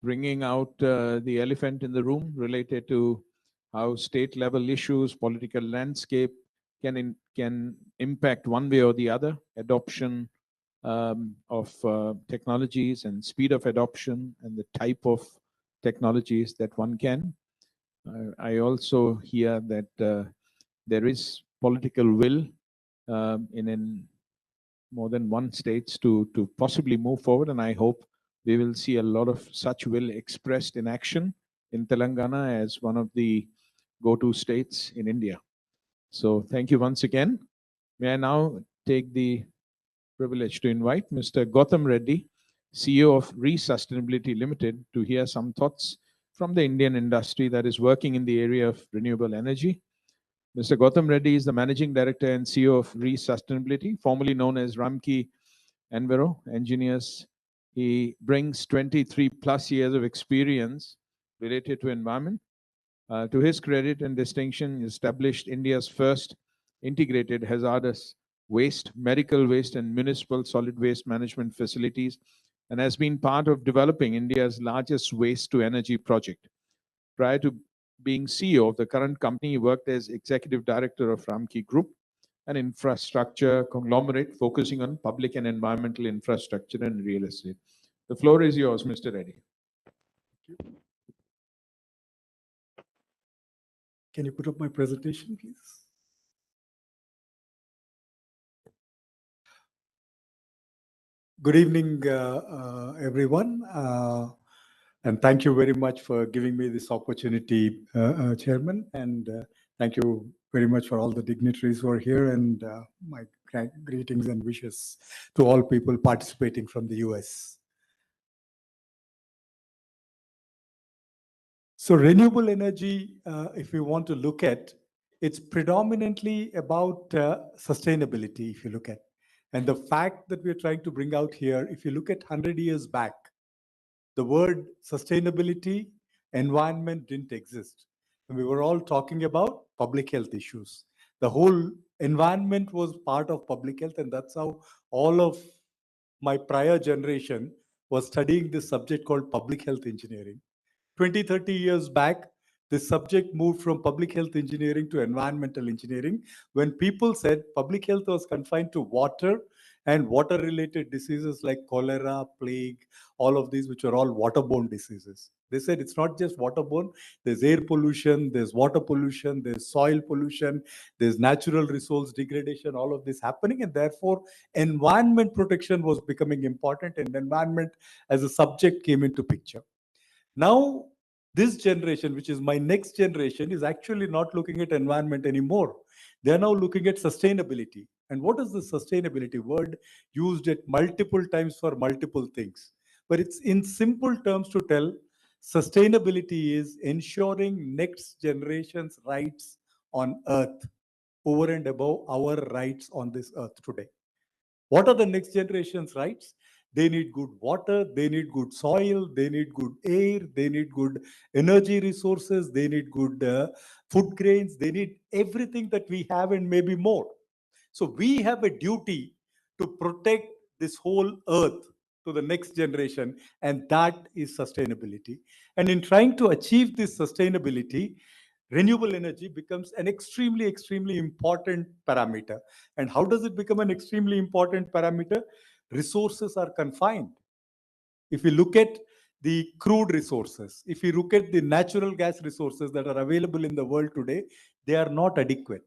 bringing out the elephant in the room related to how state level issues, political landscape can impact one way or the other, adoption of technologies and speed of adoption and the type of technologies that one can. I also hear that there is political will in more than one states to possibly move forward, and I hope we will see a lot of such will expressed in action in Telangana as one of the go-to states in India. So thank you once again. May I now take the privilege to invite Mr. Gautam Reddy, CEO of Re-Sustainability Limited, to hear some thoughts from the Indian industry that is working in the area of renewable energy. Mr. Gautam Reddy is the Managing Director and CEO of Re-Sustainability, formerly known as Ramki Enviro Engineers. He brings 23 plus years of experience related to environment. To his credit and distinction, he established India's first integrated hazardous waste, medical waste, and municipal solid waste management facilities and has been part of developing India's largest waste to energy project. Prior to being CEO of the current company, he worked as executive director of Ramki Group, an infrastructure conglomerate focusing on public and environmental infrastructure and real estate. The floor is yours, Mr. Reddy. Can you put up my presentation, please? Good evening, everyone. And thank you very much for giving me this opportunity, Chairman. And thank you very much for all the dignitaries who are here, and my greetings and wishes to all people participating from the US. So renewable energy, if we want to look at, it's predominantly about sustainability, if you look at. And the fact that we're trying to bring out here, if you look at 100 years back, the word sustainability, environment didn't exist. And we were all talking about public health issues. The whole environment was part of public health, and that's how all of my prior generation was studying this subject called public health engineering. 20, 30 years back, this subject moved from public health engineering to environmental engineering, when people said public health was confined to water and water-related diseases like cholera, plague, all of these, which are all waterborne diseases. They said it's not just waterborne, there's air pollution, there's water pollution, there's soil pollution, there's natural resource degradation, all of this happening, and therefore environment protection was becoming important, and environment as a subject came into picture. Now, this generation, which is my next generation, is actually not looking at environment anymore. They're now looking at sustainability. And what is the sustainability word used at multiple times for multiple things? But it's in simple terms to tell, sustainability is ensuring next generation's rights on earth over and above our rights on this earth today. What are the next generation's rights? They need good water, they need good soil, they need good air, they need good energy resources, they need good food grains, they need everything that we have and maybe more. So we have a duty to protect this whole earth to the next generation, and that is sustainability. And in trying to achieve this sustainability, renewable energy becomes an extremely, extremely important parameter. And how does it become an extremely important parameter? Resources are confined. If we look at the crude resources, if we look at the natural gas resources that are available in the world today, they are not adequate.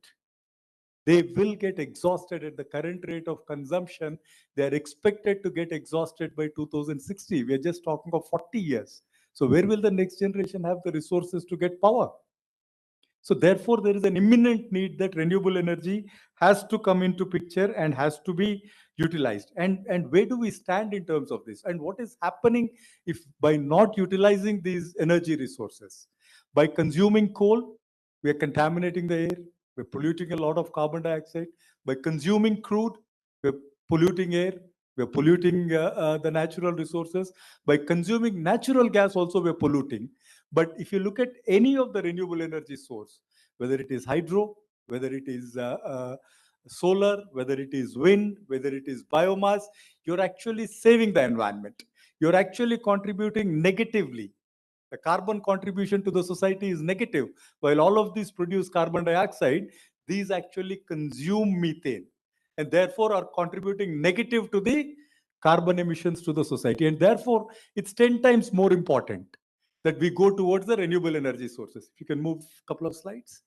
They will get exhausted at the current rate of consumption. They are expected to get exhausted by 2060. We are just talking of 40 years. So where will the next generation have the resources to get power? So therefore, there is an imminent need that renewable energy has to come into picture and has to be utilized. And where do we stand in terms of this? And what is happening if by not utilizing these energy resources? By consuming coal, we are contaminating the air, we're polluting a lot of carbon dioxide. By consuming crude, we're polluting air, we're polluting the natural resources. By consuming natural gas also, we're polluting. But if you look at any of the renewable energy source, whether it is hydro, whether it is solar, whether it is wind, whether it is biomass, you're actually saving the environment. You're actually contributing negatively. The carbon contribution to the society is negative. While all of these produce carbon dioxide, these actually consume methane and therefore are contributing negative to the carbon emissions to the society. And therefore, it's 10 times more important that we go towards the renewable energy sources. If you can move a couple of slides.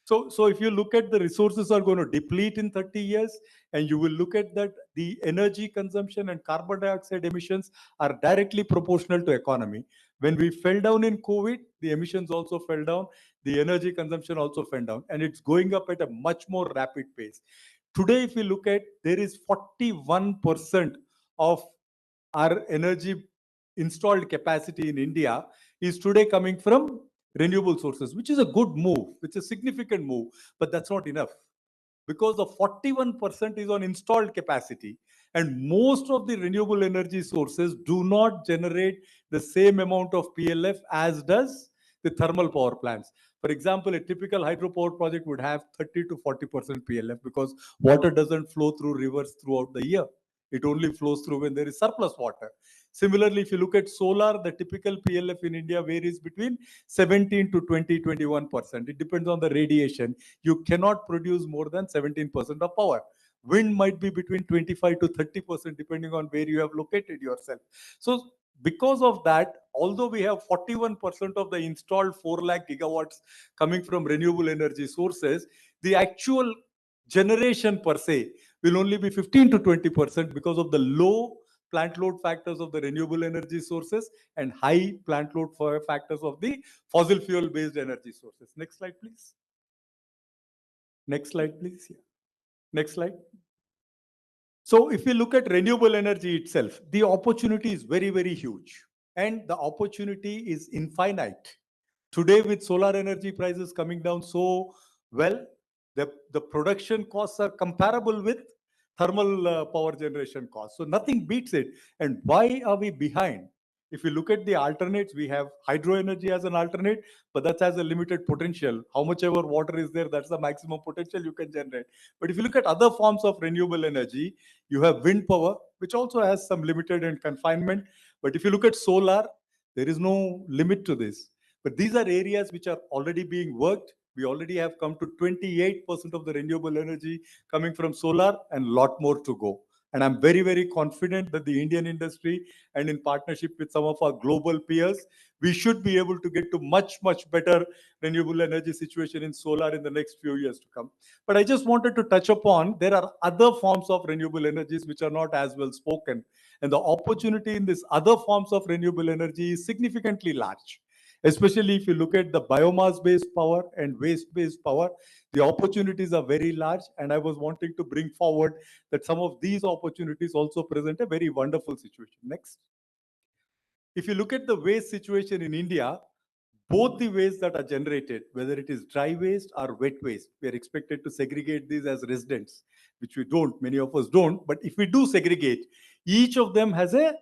So if you look at the resources are going to deplete in 30 years, and you will look at that the energy consumption and carbon dioxide emissions are directly proportional to economy. When we fell down in COVID, the emissions also fell down, the energy consumption also fell down, and it's going up at a much more rapid pace. Today, if you look at, there is 41% of our energy installed capacity in India is today coming from renewable sources, which is a good move, which is a significant move, but that's not enough. Because the 41% is on installed capacity, and most of the renewable energy sources do not generate the same amount of PLF as does the thermal power plants. For example, a typical hydropower project would have 30 to 40% PLF because water doesn't flow through rivers throughout the year. It only flows through when there is surplus water. Similarly, if you look at solar, the typical PLF in India varies between 17 to 20, 21%. It depends on the radiation. You cannot produce more than 17% of power. Wind might be between 25 to 30%, depending on where you have located yourself. So because of that, although we have 41% of the installed 4 lakh gigawatts coming from renewable energy sources, the actual generation per se will only be 15 to 20% because of the low plant load factors of the renewable energy sources and high plant load factors of the fossil fuel based energy sources. Next slide, please. Next slide, please. Yeah. Next slide. So if you look at renewable energy itself, the opportunity is very, very huge. And the opportunity is infinite. Today, with solar energy prices coming down so well, the production costs are comparable with thermal power generation costs. So nothing beats it. And why are we behind? If you look at the alternates, we have hydro energy as an alternate, but that has a limited potential. How much ever water is there, that's the maximum potential you can generate. But if you look at other forms of renewable energy, you have wind power, which also has some limited and confinement. But if you look at solar, there is no limit to this. But these are areas which are already being worked. We already have come to 28% of the renewable energy coming from solar and a lot more to go. And I'm very, very confident that the Indian industry and in partnership with some of our global peers, we should be able to get to much, much better renewable energy situation in solar in the next few years to come. But I just wanted to touch upon, there are other forms of renewable energies which are not as well spoken. And the opportunity in these other forms of renewable energy is significantly large. Especially if you look at the biomass-based power and waste-based power, the opportunities are very large. And I was wanting to bring forward that some of these opportunities also present a very wonderful situation. Next. If you look at the waste situation in India, both the waste that are generated, whether it is dry waste or wet waste, we are expected to segregate these as residents, which we don't, many of us don't. But if we do segregate, each of them has a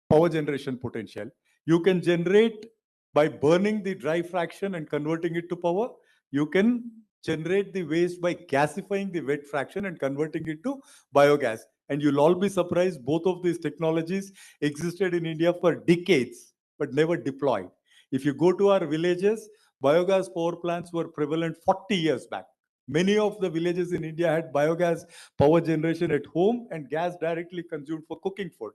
power generation potential. You can generate by burning the dry fraction and converting it to power. You can generate the waste by gasifying the wet fraction and converting it to biogas. And you'll all be surprised, both of these technologies existed in India for decades, but never deployed. If you go to our villages, biogas power plants were prevalent 40 years back. Many of the villages in India had biogas power generation at home and gas directly consumed for cooking food.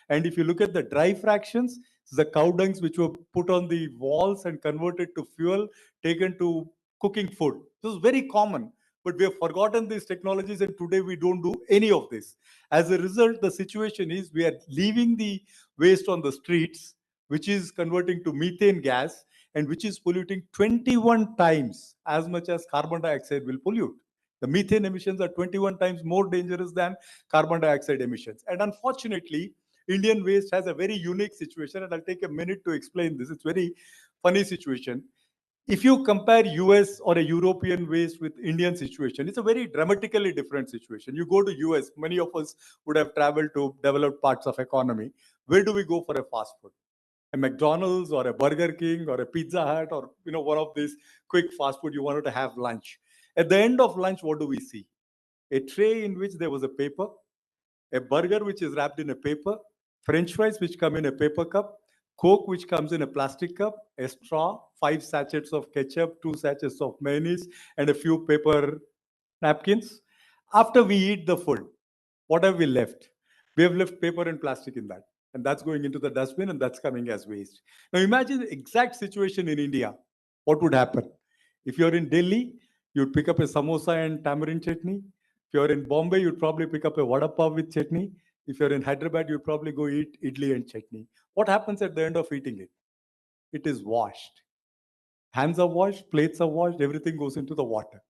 And if you look at the dry fractions, the cow dungs which were put on the walls and converted to fuel, taken to cooking food. This is very common, but we have forgotten these technologies and today we don't do any of this. As a result, the situation is we are leaving the waste on the streets, which is converting to methane gas and which is polluting 21 times as much as carbon dioxide will pollute. The methane emissions are 21 times more dangerous than carbon dioxide emissions. And unfortunately, Indian waste has a very unique situation, and I'll take a minute to explain this. It's a very funny situation. If you compare US or a European waste with Indian situation, it's a very dramatically different situation. You go to US, many of us would have traveled to developed parts of economy. Where do we go for a fast food? A McDonald's or a Burger King or a Pizza Hut or one of these quick fast food you wanted to have lunch. At the end of lunch, what do we see? A tray in which there was a paper, a burger which is wrapped in a paper, French fries which come in a paper cup, Coke which comes in a plastic cup, a straw, 5 sachets of ketchup, 2 sachets of mayonnaise, and a few paper napkins. After we eat the food, what have we left? We have left paper and plastic in that. And that's going into the dustbin and that's coming as waste. Now imagine the exact situation in India. What would happen? If you're in Delhi, you'd pick up a samosa and tamarind chutney. If you're in Bombay, you'd probably pick up a vada pav with chutney. If you're in Hyderabad, you'd probably go eat idli and chutney. What happens at the end of eating it? It is washed. Hands are washed, plates are washed, everything goes into the water.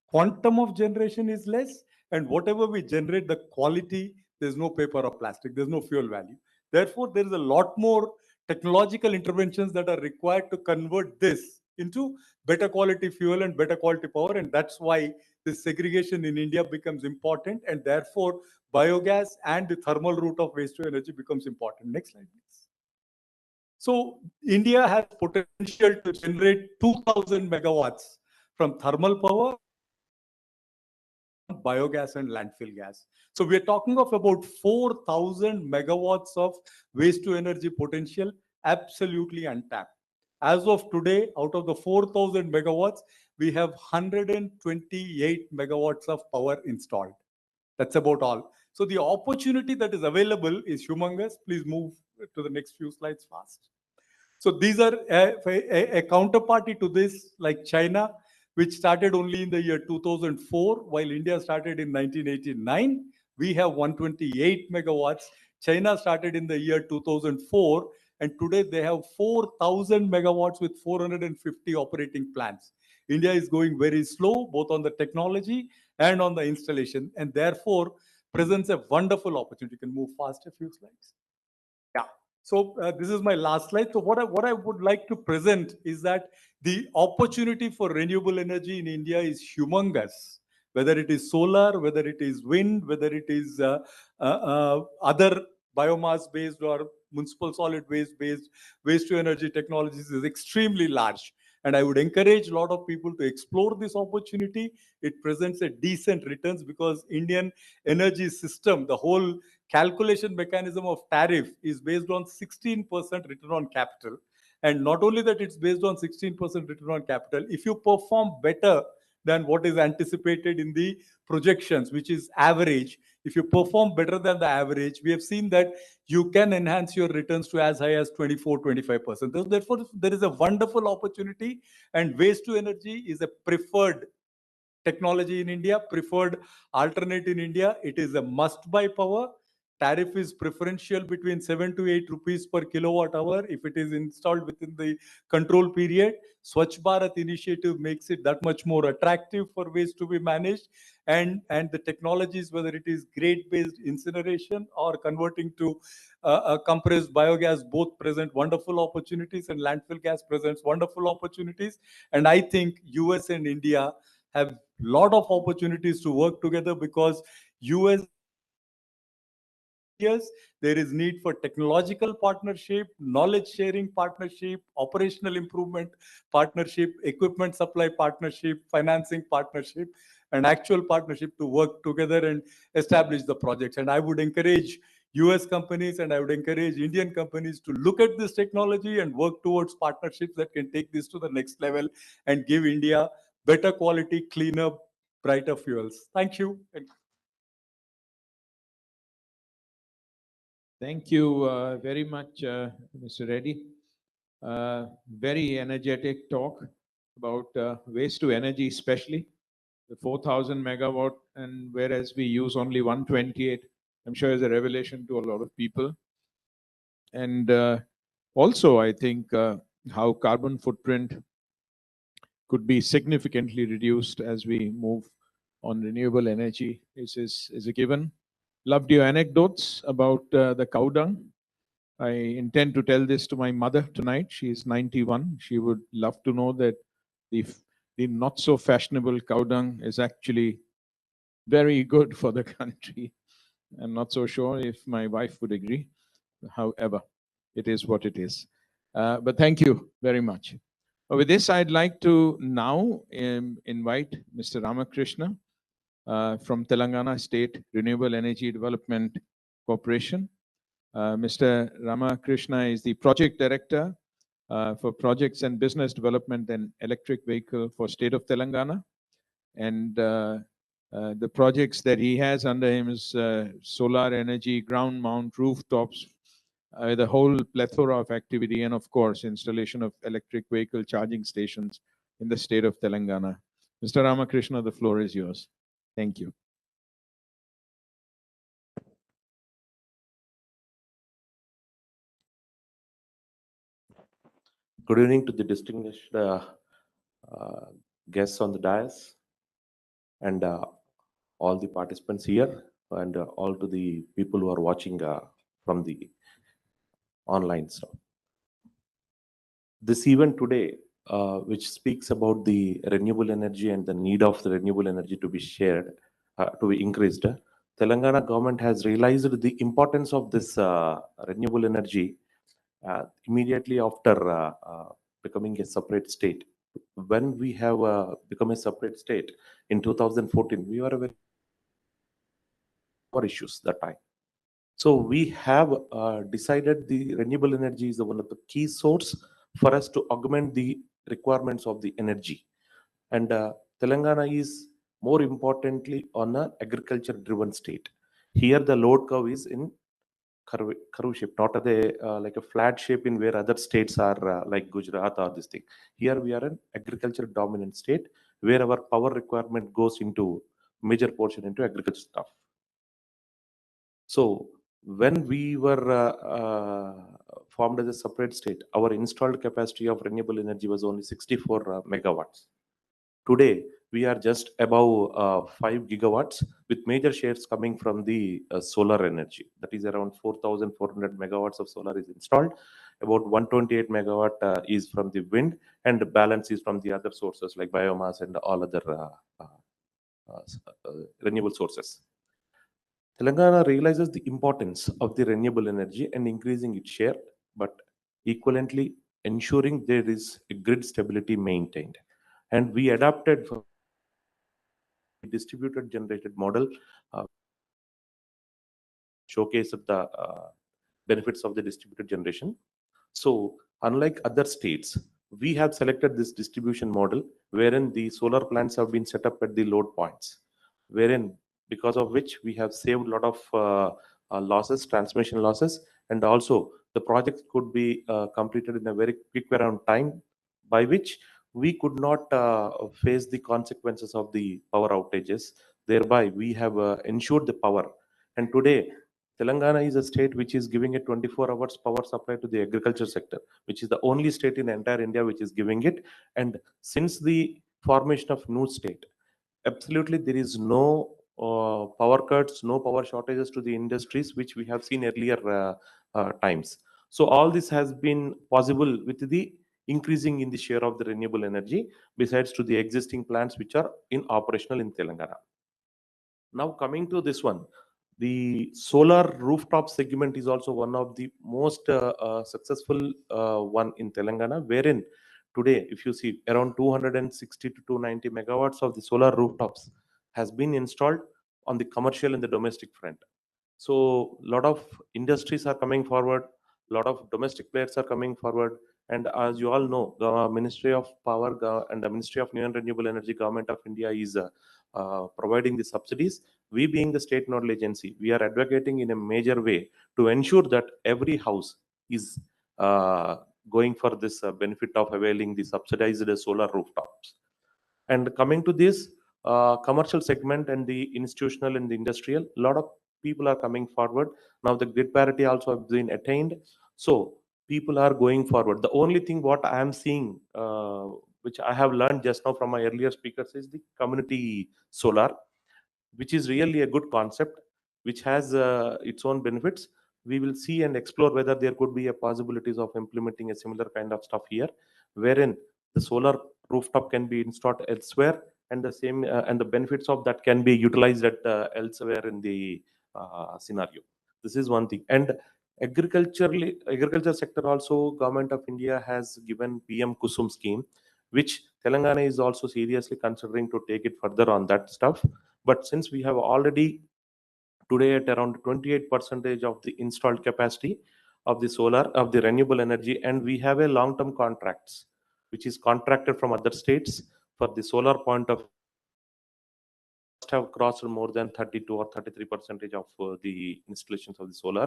Quantum of generation is less, and whatever we generate, the quality, there's no paper or plastic, there's no fuel value. Therefore, there is a lot more technological interventions that are required to convert this into better quality fuel and better quality power. And that's why this segregation in India becomes important. And therefore, biogas and the thermal route of waste to energy becomes important. Next slide, please. So India has potential to generate 2,000 megawatts from thermal power biogas and landfill gas. So we are talking of about 4,000 megawatts of waste to energy potential, absolutely untapped. As of today, out of the 4,000 megawatts, we have 128 megawatts of power installed. That's about all. So the opportunity that is available is humongous. Please move to the next few slides fast. So these are a counterparty to this, like China, which started only in the year 2004, while India started in 1989. We have 128 megawatts. China started in the year 2004, and today they have 4,000 megawatts with 450 operating plants. India is going very slow, both on the technology and on the installation, and therefore presents a wonderful opportunity. You can move fast a few slides. Yeah. So this is my last slide. So what I would like to present is that the opportunity for renewable energy in India is humongous. Whether it is solar, whether it is wind, whether it is other biomass-based or municipal solid waste-based waste to energy technologies is extremely large. And I would encourage a lot of people to explore this opportunity. It presents a decent returns because Indian energy system, the whole calculation mechanism of tariff is based on 16% return on capital. And not only that, it's based on 16% return on capital. If you perform better than what is anticipated in the projections, which is average, if you perform better than the average, we have seen that you can enhance your returns to as high as 24-25%. Therefore, there is a wonderful opportunity, and waste to energy is a preferred technology in India, preferred alternate in India. It is a must-buy power. Tariff is preferential between 7 to 8 rupees per kilowatt hour if it is installed within the control period. Swachh Bharat initiative makes it that much more attractive for waste to be managed. And the technologies, whether it is grade-based incineration or converting to compressed biogas, both present wonderful opportunities, and landfill gas presents wonderful opportunities. And I think US and India have a lot of opportunities to work together because US, yes, there is need for technological partnership, knowledge sharing partnership, operational improvement partnership, equipment supply partnership, financing partnership, and actual partnership to work together and establish the projects. And I would encourage US companies and I would encourage Indian companies to look at this technology and work towards partnerships that can take this to the next level and give India better quality, cleaner, brighter fuels. Thank you. Thank you very much, Mr. Reddy. Very energetic talk about waste to energy, especially the 4,000 megawatt, and whereas we use only 128, I'm sure is a revelation to a lot of people. And also, I think how carbon footprint could be significantly reduced as we move on renewable energy is a given. Loved your anecdotes about the cow dung. I intend to tell this to my mother tonight. She is 91. She would love to know that the not so fashionable cow dung is actually very good for the country. I'm not so sure if my wife would agree. However, it is what it is. But thank you very much. With this, I'd like to now invite Mr. Ramakrishna from Telangana State Renewable Energy Development Corporation. Mr. Ramakrishna is the project director for projects and business development and electric vehicle for state of Telangana. And the projects that he has under him is solar energy, ground mount, rooftops, the whole plethora of activity, and of course, installation of electric vehicle charging stations in the state of Telangana. Mr. Ramakrishna, the floor is yours. Thank you. Good evening to the distinguished guests on the dais and all the participants here, and all to the people who are watching from the online stuff. This event today, which speaks about the renewable energy and the need of the renewable energy to be shared, to be increased, Telangana government has realized the importance of this renewable energy immediately after becoming a separate state. When we have become a separate state in 2014, we were a very issues that time. So we have decided the renewable energy is one of the key source for us to augment the requirements of the energy. And Telangana is more importantly on an agriculture driven state. Here the load curve is in curve shape, not like a flat shape in where other states are like Gujarat or this thing. Here we are an agriculture dominant state where our power requirement goes into major portion into agriculture stuff. So when we were formed as a separate state, our installed capacity of renewable energy was only 64 megawatts. Today, we are just above 5 gigawatts with major shares coming from the solar energy. That is around 4,400 megawatts of solar is installed. About 128 megawatt is from the wind, and the balance is from the other sources like biomass and all other renewable sources. Telangana realizes the importance of the renewable energy and increasing its share, but equivalently ensuring there is a grid stability maintained. And we adapted for distributed generated model, showcased the benefits of the distributed generation. So unlike other states, we have selected this distribution model wherein the solar plants have been set up at the load points, wherein because of which we have saved a lot of losses, transmission losses, and also the project could be completed in a very quick around time, by which we could not face the consequences of the power outages. Thereby, we have ensured the power. And today, Telangana is a state which is giving a 24 hours power supply to the agriculture sector, which is the only state in entire India which is giving it. And since the formation of new state, absolutely there is no power cuts, no power shortages to the industries which we have seen earlier times. So all this has been possible with the increasing in the share of the renewable energy besides to the existing plants which are in operational in Telangana. Now coming to this one, the solar rooftop segment is also one of the most successful one in Telangana, wherein today, if you see, around 260 to 290 megawatts of the solar rooftops has been installed on the commercial and the domestic front. So a lot of industries are coming forward, a lot of domestic players are coming forward, and as you all know, the Ministry of Power and the Ministry of New and Renewable Energy, Government of India is providing the subsidies. We being the state nodal agency, we are advocating in a major way to ensure that every house is going for this benefit of availing the subsidized solar rooftops. And coming to this commercial segment and the institutional and the industrial, a lot of people are coming forward. Now the grid parity also has been attained. So people are going forward. The only thing what I am seeing, which I have learned just now from my earlier speakers, is the community solar, which is really a good concept, which has its own benefits. We will see and explore whether there could be a possibilities of implementing a similar kind of stuff here, wherein the solar rooftop can be installed elsewhere, and the same and the benefits of that can be utilized at elsewhere in the scenario. This is one thing. And agriculture sector also, Government of India has given PM Kusum scheme, which Telangana is also seriously considering to take it further on that stuff. But since we have already today at around 28% of the installed capacity of the solar, of the renewable energy, and we have a long-term contracts, which is contracted from other states for the solar point of have crossed more than 32 or 33% of the installations of the solar,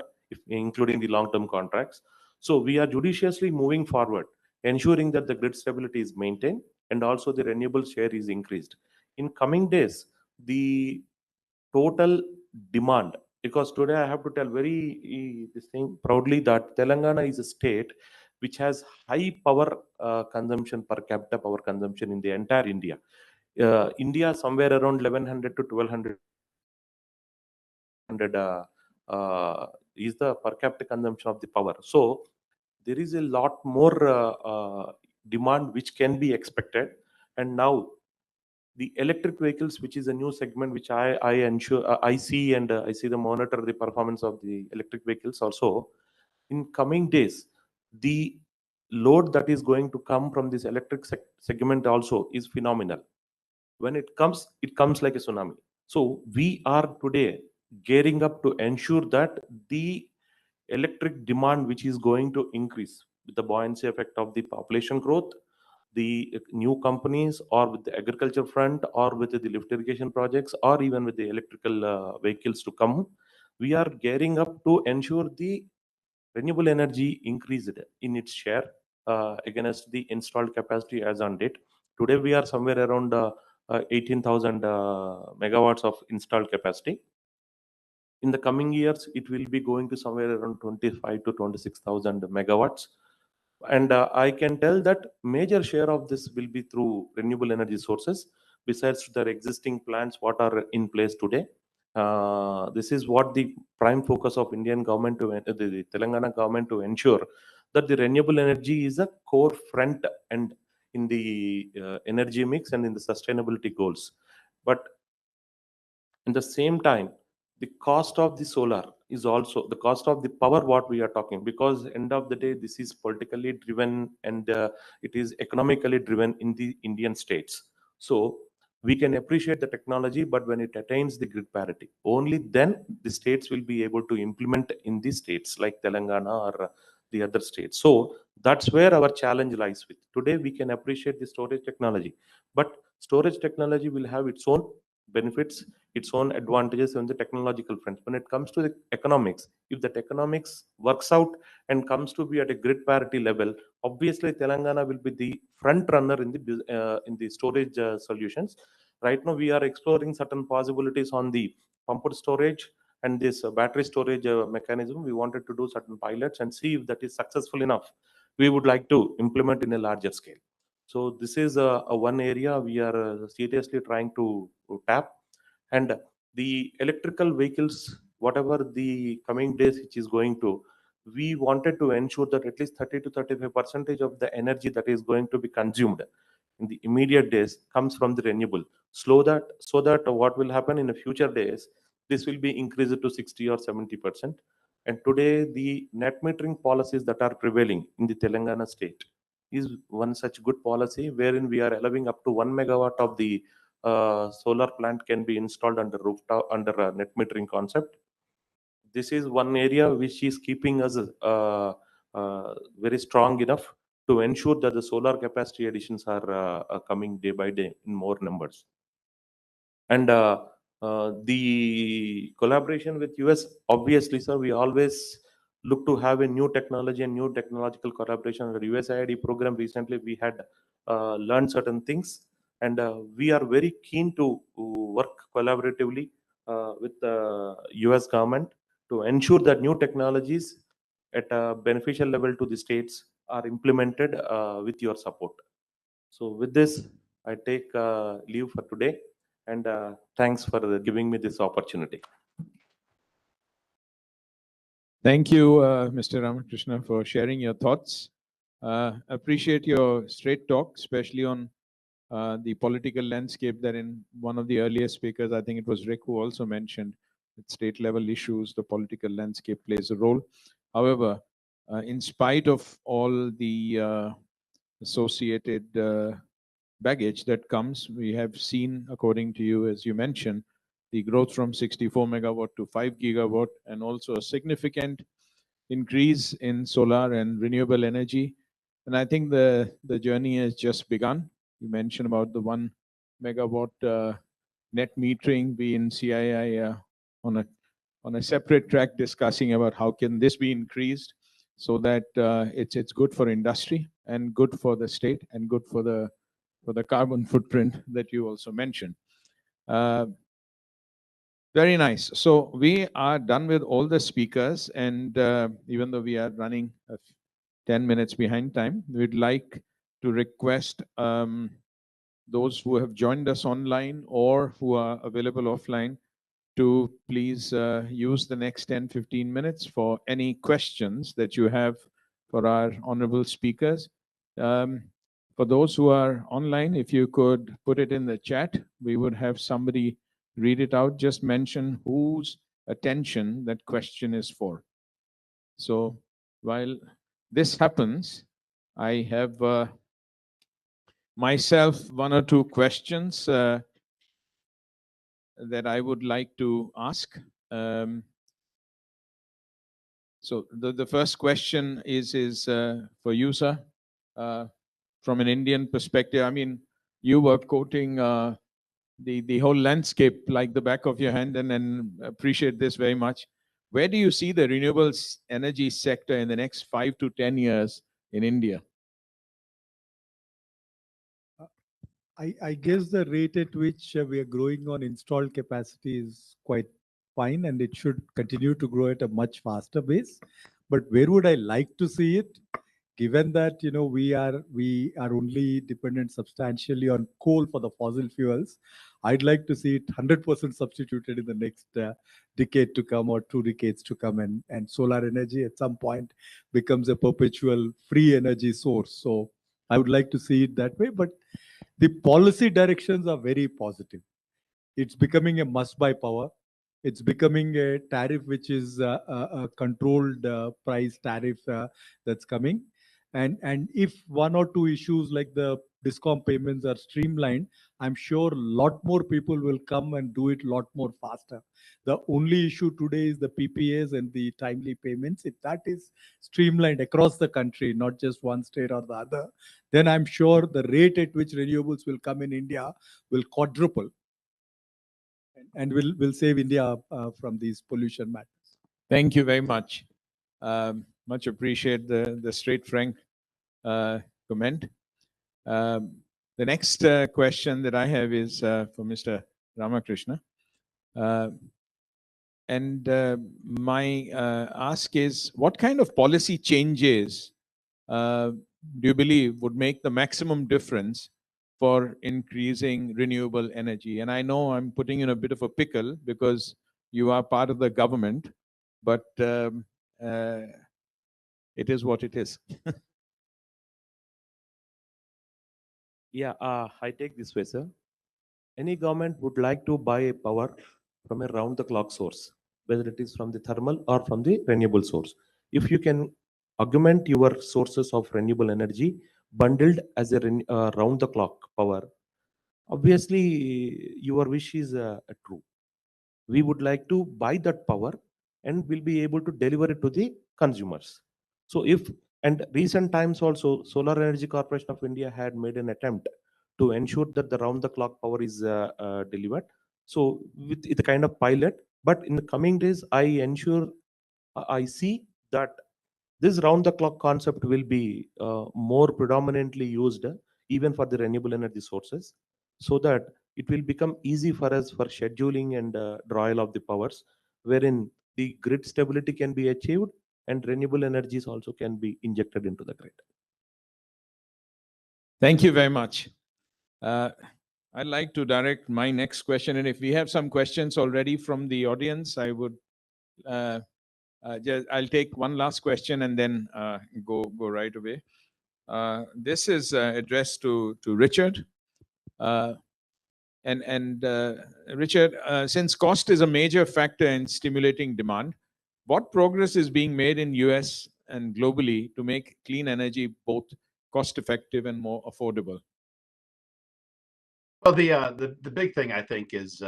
including the long-term contracts. So we are judiciously moving forward, ensuring that the grid stability is maintained and also the renewable share is increased. In coming days, the total demand, because today I have to tell very this thing proudly that Telangana is a state which has high power consumption, per capita power consumption in the entire India. India somewhere around 1100 to 1200 is the per capita consumption of the power. So there is a lot more demand which can be expected. And now the electric vehicles, which is a new segment which I ensure I see, and I see the monitor the performance of the electric vehicles also. In coming days, the load that is going to come from this electric segment also is phenomenal. When it comes like a tsunami. So we are today gearing up to ensure that the electric demand, which is going to increase with the buoyancy effect of the population growth, the new companies, or with the agriculture front, or with the lift irrigation projects, or even with the electrical vehicles to come, we are gearing up to ensure the renewable energy increased in its share against the installed capacity as on date. Today, we are somewhere around 18,000 megawatts of installed capacity. In the coming years, it will be going to somewhere around 25 to 26,000 megawatts. And I can tell that major share of this will be through renewable energy sources, besides their existing plants what are in place today. This is what the prime focus of Indian government to the Telangana government to ensure that the renewable energy is a core front and in the energy mix and in the sustainability goals. But in the same time, the cost of the solar is also the cost of the power what we are talking, because end of the day this is politically driven and it is economically driven in the Indian states. So we can appreciate the technology, but when it attains the grid parity, only then the states will be able to implement in the states like Telangana or the other states. So that's where our challenge lies with. Today we can appreciate the storage technology, but storage technology will have its own benefits, its own advantages on the technological front. When it comes to the economics, if that economics works out and comes to be at a grid parity level, obviously Telangana will be the front runner in the storage solutions. Right now, we are exploring certain possibilities on the pumped storage and this battery storage mechanism. We wanted to do certain pilots and see if that is successful enough. We would like to implement in a larger scale. So this is a one area we are seriously trying to tap. And the electrical vehicles, whatever the coming days which is going to, we wanted to ensure that at least 30 to 35% of the energy that is going to be consumed in the immediate days comes from the renewable. So that what will happen in the future days, this will be increased to 60 or 70%. And today, the net metering policies that are prevailing in the Telangana state is one such good policy wherein we are allowing up to 1 megawatt of the solar plant can be installed under rooftop under a net metering concept. This is one area which is keeping us very strong enough to ensure that the solar capacity additions are coming day by day in more numbers. And the collaboration with US, obviously, sir, we always look to have a new technology and new technological collaboration. The USAID program recently, we had learned certain things, and we are very keen to work collaboratively with the US government to ensure that new technologies at a beneficial level to the states are implemented with your support. So with this, I take leave for today, and thanks for giving me this opportunity. Thank you, Mr. Ramakrishna, for sharing your thoughts. Appreciate your straight talk, especially on the political landscape that in one of the earlier speakers, I think it was Rick, who also mentioned that state level issues, the political landscape plays a role. However, in spite of all the associated baggage that comes, we have seen, according to you, as you mentioned, the growth from 64 megawatt to 5 gigawatt, and also a significant increase in solar and renewable energy. And I think the journey has just begun. You mentioned about the 1 megawatt net metering. We in CII on a separate track discussing about how can this be increased so that it's good for industry and good for the state and good for the carbon footprint that you also mentioned. Very nice. So we are done with all the speakers, and even though we are running 10 minutes behind time, we'd like to request those who have joined us online or who are available offline to please use the next 10-15 minutes for any questions that you have for our honorable speakers. For those who are online, if you could put it in the chat, we would have somebody read it out. Just mention whose attention that question is for. So while this happens, I have myself one or two questions that I would like to ask. So the first question is for you, sir. From an Indian perspective, I mean, you were quoting the whole landscape like the back of your hand, and appreciate this very much. Where do you see the renewable energy sector in the next 5 to 10 years in India? I guess the rate at which we are growing on installed capacity is quite fine, and it should continue to grow at a much faster pace. But where would I like to see it? Given that we are only dependent substantially on coal for the fossil fuels, I'd like to see it 100% substituted in the next decade to come or 2 decades to come, and solar energy at some point becomes a perpetual free energy source. So I would like to see it that way, but the policy directions are very positive. It's becoming a must-buy power. It's becoming a tariff which is a controlled price tariff that's coming. And if one or two issues like the discom payments are streamlined, I'm sure a lot more people will come and do it a lot more faster. The only issue today is the PPAs and the timely payments. If that is streamlined across the country, not just one state or the other, then I'm sure the rate at which renewables will come in India will quadruple, and will save India from these pollution matters. Thank you very much. Much appreciate the straight, frank comment. The next question that I have is for Mr. Ramakrishna. My ask is, what kind of policy changes do you believe would make the maximum difference for increasing renewable energy? And I know I'm putting in a bit of a pickle because you are part of the government, but it is what it is. Yeah, I take this way, sir. Any government would like to buy power from a round-the-clock source, whether it is from the thermal or from the renewable source. If you can augment your sources of renewable energy bundled as a round-the-clock power, obviously your wish is true. We would like to buy that power and will be able to deliver it to the consumers. So if, and recent times also, Solar Energy Corporation of India had made an attempt to ensure that the round the clock power is delivered. So with the kind of pilot, but in the coming days, I see that this round the clock concept will be more predominantly used even for the renewable energy sources, so that it will become easy for us for scheduling and drawal of the powers, wherein the grid stability can be achieved and renewable energies also can be injected into the grid. Thank you very much. I'd like to direct my next question, and if we have some questions already from the audience, I would I'll take one last question and then go right away. This is addressed to Richard. Richard, since cost is a major factor in stimulating demand, what progress is being made in US and globally to make clean energy both cost effective and more affordable? Well, the big thing I think is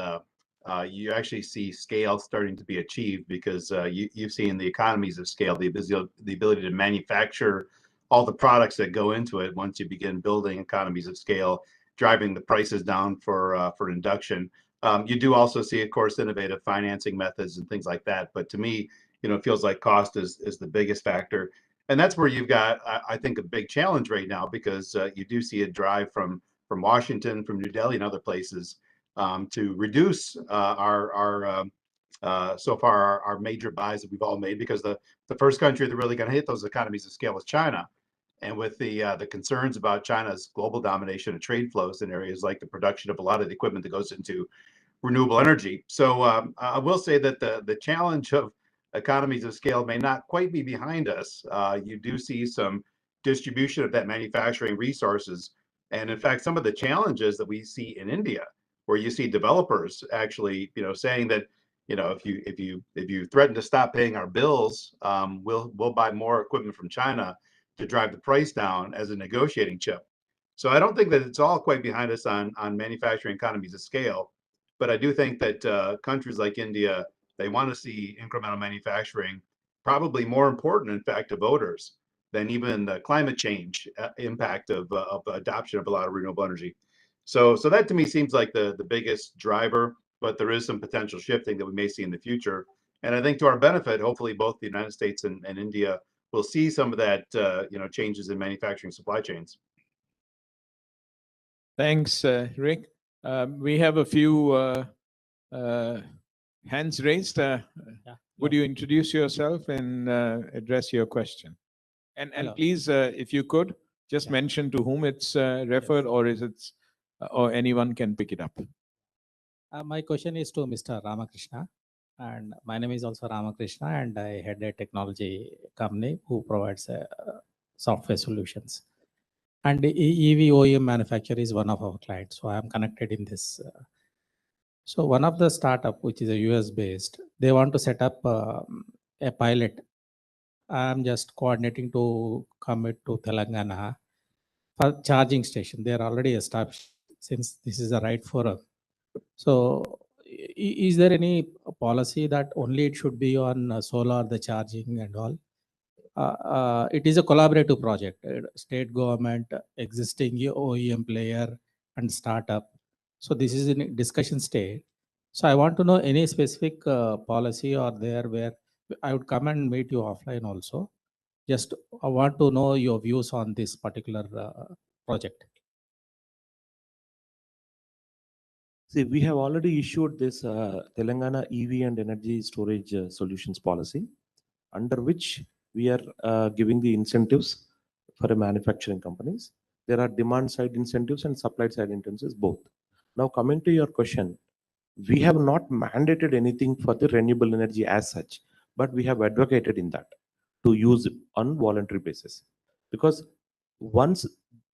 you actually see scale starting to be achieved because you've seen the economies of scale, the ability to manufacture all the products that go into it. Once you begin building economies of scale, driving the prices down for induction. You do also see, of course, innovative financing methods and things like that. But to me, it feels like cost is the biggest factor. And that's where you've got, I think, a big challenge right now, because you do see a drive from Washington, from New Delhi and other places to reduce our major buys that we've all made, because the first country that really going to hit those economies of scale was China. And with the concerns about China's global domination of trade flows in areas like the production of a lot of the equipment that goes into renewable energy. So I will say that the challenge of economies of scale may not quite be behind us. You do see some distribution of that manufacturing resources. And in fact, some of the challenges that we see in India, where you see developers actually, saying that, if you threaten to stop paying our bills, we'll buy more equipment from China to drive the price down as a negotiating chip. So I don't think that it's all quite behind us on manufacturing economies of scale, but I do think that countries like India They want to see incremental manufacturing, probably more important, in fact, to voters than even the climate change impact of adoption of a lot of renewable energy. So that to me seems like the biggest driver, but there is some potential shifting that we may see in the future. And I think to our benefit, hopefully both the United States and India will see some of that, changes in manufacturing supply chains. Thanks, Rick. We have a few hands raised. Would you introduce yourself and address your question? And Hello. please, if you could, just mention to whom it's referred, or is it, or anyone can pick it up. My question is to Mr. Ramakrishna, and my name is also Ramakrishna, and I head a technology company who provides software solutions. And the EV OEM manufacturer is one of our clients, so I am connected in this. So one of the startup, which is a US based, they want to set up a pilot. I am just coordinating to commit to Telangana for charging station. They are already established since this is the right forum. So is there any policy that only it should be on solar, the charging and all? It is a collaborative project, state government, existing OEM player and startup. So this is in discussion state. So I want to know any specific policy or there where I would come and meet you offline also. Just I want to know your views on this particular project. See, we have already issued this Telangana EV and energy storage solutions policy, under which we are giving the incentives for manufacturing companies. There are demand side incentives and supply side incentives both. Now coming to your question, we have not mandated anything for the renewable energy as such, but we have advocated in that to use it on voluntary basis. Because once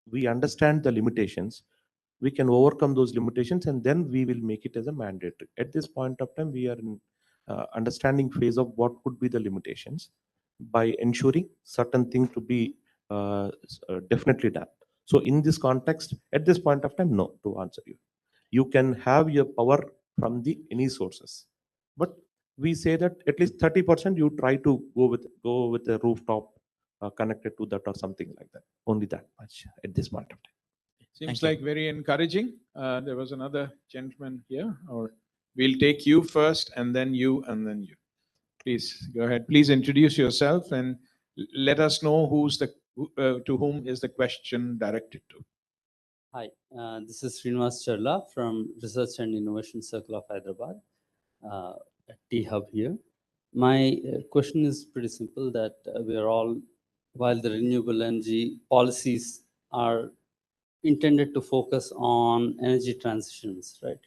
we understand the limitations, we can overcome those limitations and then we will make it as a mandate. At this point of time, we are in understanding phase of what could be the limitations by ensuring certain things to be definitely done. So in this context, at this point of time, no, to answer you. You can have your power from the any sources, but we say that at least 30% you try to go with a rooftop connected to that or something like that. Only that much at this point of time. Seems like very encouraging. There was another gentleman here, or we'll take you first and then you and then you. Please go ahead. Please introduce yourself and let us know to whom is the question directed to. Hi, this is Srinivas Charla from Research and Innovation Circle of Hyderabad, at T-Hub here. My question is pretty simple, that we are all, while the renewable energy policies are intended to focus on energy transitions, right?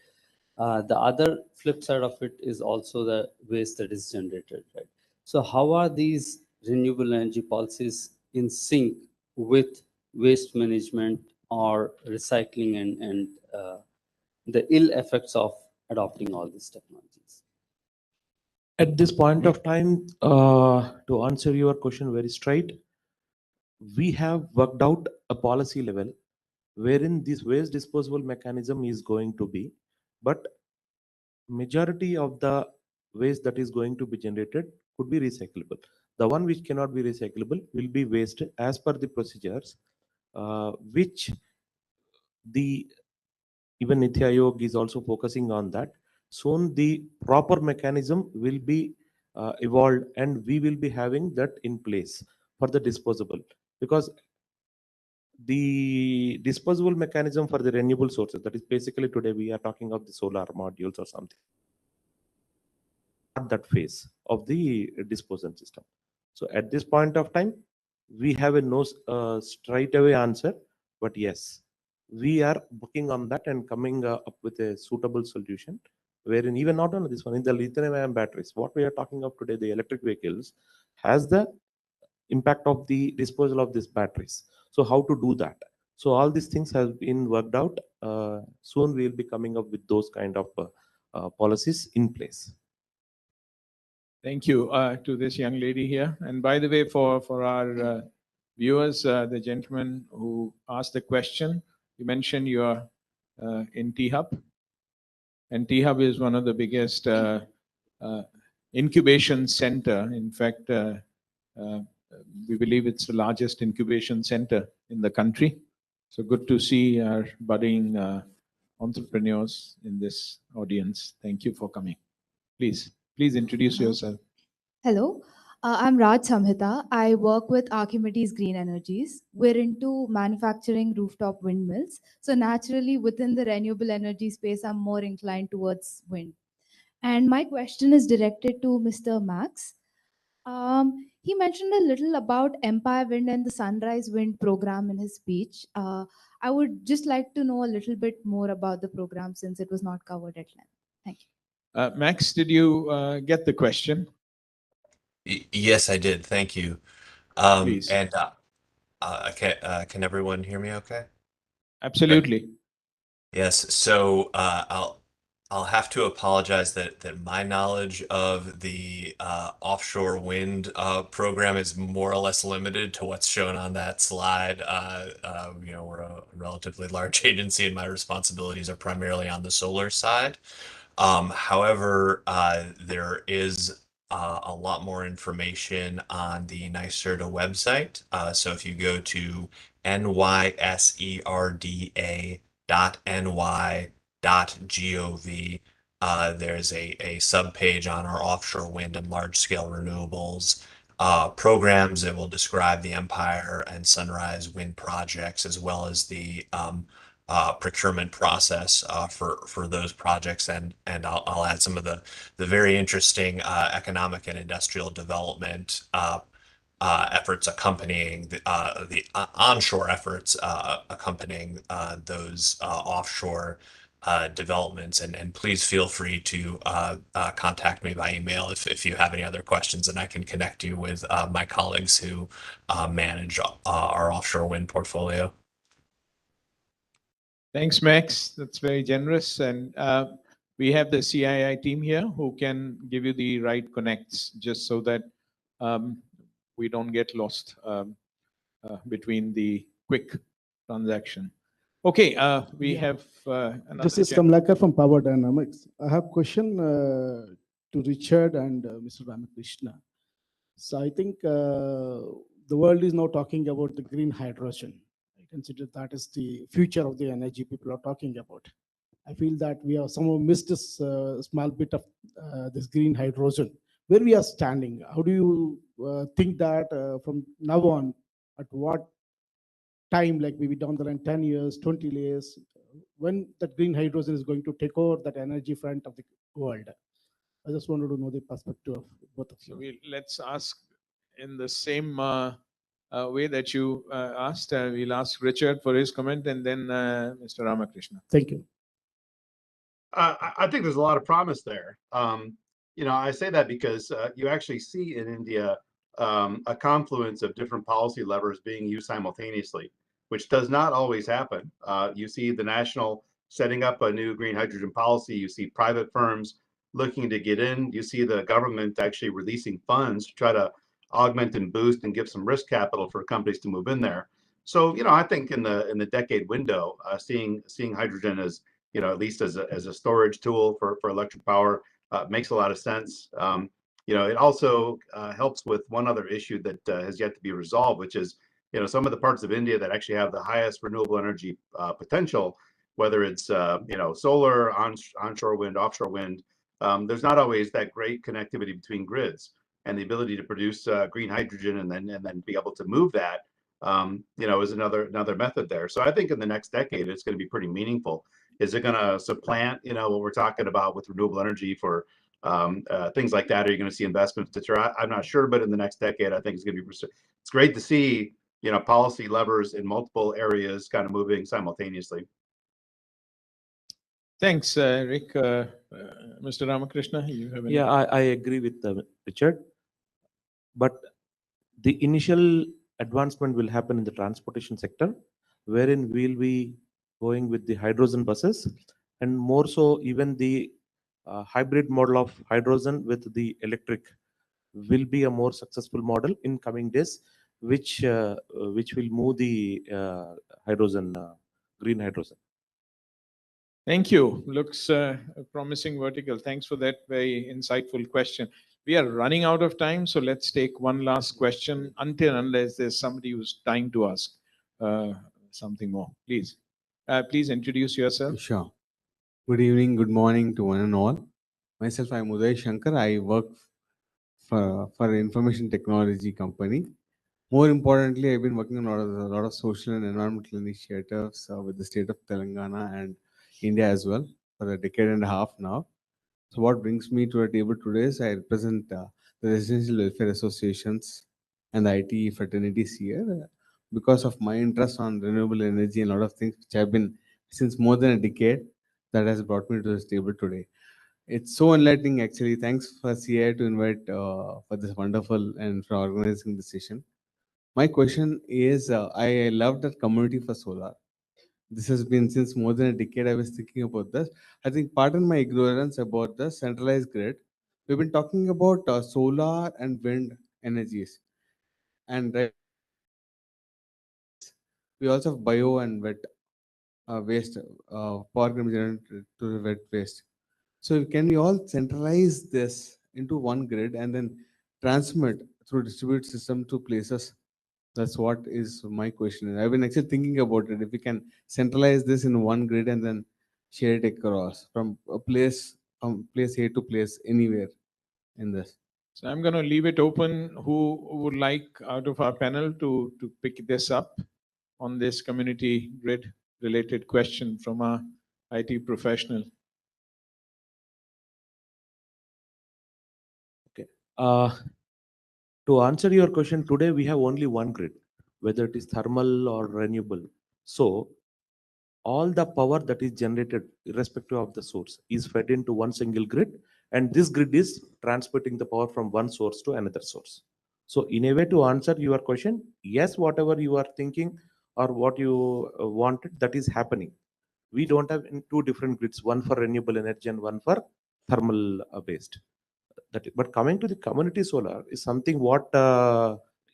The other flip side of it is also the waste that is generated, right? So how are these renewable energy policies in sync with waste management or recycling and the ill effects of adopting all these technologies? At this point of time, to answer your question very straight, we have worked out a policy level wherein this waste disposal mechanism is going to be, but majority of the waste that is going to be generated could be recyclable. The one which cannot be recyclable will be waste as per the procedures, which the even Niti Aayog is also focusing on that. Soon the proper mechanism will be evolved and we will be having that in place for the disposable, because the disposable mechanism for the renewable sources, that is basically today we are talking of the solar modules or something, not that phase of the disposal system. So at this point of time, we have a no straight away answer, but yes, we are working on that and coming up with a suitable solution, wherein even not only this one, in the lithium-ion batteries, what we are talking of today, the electric vehicles, has the impact of the disposal of these batteries. So how to do that? So all these things have been worked out. Soon we will be coming up with those kind of policies in place. Thank you to this young lady here. And by the way, for our viewers, the gentleman who asked the question, you mentioned you are in T-Hub. And T-Hub is one of the biggest incubation center. In fact, we believe it's the largest incubation center in the country. So good to see our budding entrepreneurs in this audience. Thank you for coming. Please introduce yourself. Hello, I'm Raj Samhita. I work with Archimedes Green Energies. We're into manufacturing rooftop windmills. So naturally, within the renewable energy space, I'm more inclined towards wind. And my question is directed to Mr. Max. He mentioned a little about Empire Wind and the Sunrise Wind program in his speech. I would just like to know a little bit more about the program since it was not covered at length. Thank you. Max, did you get the question? Yes, I did. Thank you. Please. And can everyone hear me okay? Absolutely. Yes. So I'll have to apologize that my knowledge of the offshore wind program is more or less limited to what's shown on that slide. We're a relatively large agency, and my responsibilities are primarily on the solar side. However, there is a lot more information on the NYSERDA website. So if you go to nyserda.ny.gov, there's a sub-page on our offshore wind and large-scale renewables programs. It will describe the Empire and Sunrise wind projects, as well as the procurement process for those projects, and I'll add some of the very interesting economic and industrial development efforts accompanying the onshore efforts accompanying those offshore developments. And please feel free to contact me by email if you have any other questions, and I can connect you with my colleagues who manage our offshore wind portfolio. Thanks, Max. That's very generous. And we have the CII team here who can give you the right connects, just so that we don't get lost between the quick transaction. Okay, we have another. This is Kamlakar from Power Dynamics. I have a question to Richard and Mr. Ramakrishna. So I think the world is now talking about the green hydrogen. I consider that is the future of the energy people are talking about. I feel that we have somehow missed this small bit of this green hydrogen. Where we are standing, how do you think that from now on, at what time, like maybe down the line, 10 years, 20 years, when that green hydrogen is going to take over that energy front of the world? I just wanted to know the perspective of both of you. So let's ask in the same way that you asked. We'll ask Richard for his comment, and then Mr. Ramakrishna. Thank you. I think there's a lot of promise there. I say that because you actually see in India a confluence of different policy levers being used simultaneously, which does not always happen. You see the national setting up a new green hydrogen policy. You see private firms looking to get in. You see the government actually releasing funds to try to augment and boost and give some risk capital for companies to move in there. So, I think in the decade window, seeing hydrogen as at least as a storage tool for electric power makes a lot of sense. It also helps with one other issue that has yet to be resolved, which is some of the parts of India that actually have the highest renewable energy potential, whether it's solar, onshore wind, offshore wind. There's not always that great connectivity between grids, and the ability to produce green hydrogen and then be able to move that is another method there. So I think in the next decade it's going to be pretty meaningful. Is it going to supplant what we're talking about with renewable energy for things like that? Are you going to see investments to try? I'm not sure, but in the next decade, I think it's going to be. It's great to see policy levers in multiple areas kind of moving simultaneously. Thanks, Rick. Mr. Ramakrishna, you have any? Yeah, I agree with Richard. But the initial advancement will happen in the transportation sector, wherein we'll be going with the hydrogen buses, and more so even the hybrid model of hydrogen with the electric will be a more successful model in coming days, which will move the hydrogen, green hydrogen. Thank you. Looks a promising vertical. Thanks for that very insightful question. We are running out of time, so let's take one last question unless there's somebody who's dying to ask something more. Please. Please introduce yourself. Sure. Good evening, good morning to one and all. Myself, I'm Uday Shankar. I work for an information technology company. More importantly, I've been working on a lot of social and environmental initiatives with the state of Telangana and India as well for a decade and a half now. So what brings me to the table today is I represent the residential welfare associations and the IT fraternities here because of my interest on renewable energy and a lot of things which have been since more than a decade that has brought me to this table today. It's so enlightening actually. Thanks for CI to invite for this wonderful and for organizing this session. My question is, I love that community for solar. This has been since more than a decade. I was thinking about this. I think, pardon my ignorance about the centralized grid. We've been talking about solar and wind energies, and we also have bio and wet waste, power generated to the wet waste. So can we all centralize this into one grid and then transmit through distributed system to places? That's what is my question. I've been actually thinking about it. If we can centralize this in one grid and then share it across from a place, place A to place anywhere in this. So I'm going to leave it open. Who would like out of our panel to pick this up on this community grid related question from our IT professional? Okay. To answer your question, today we have only one grid, whether it is thermal or renewable. So all the power that is generated, irrespective of the source, is fed into one single grid, and this grid is transmitting the power from one source to another source. So in a way, to answer your question, yes, whatever you are thinking or what you wanted, that is happening. We don't have in two different grids, one for renewable energy and one for thermal based. But coming to the community solar is something what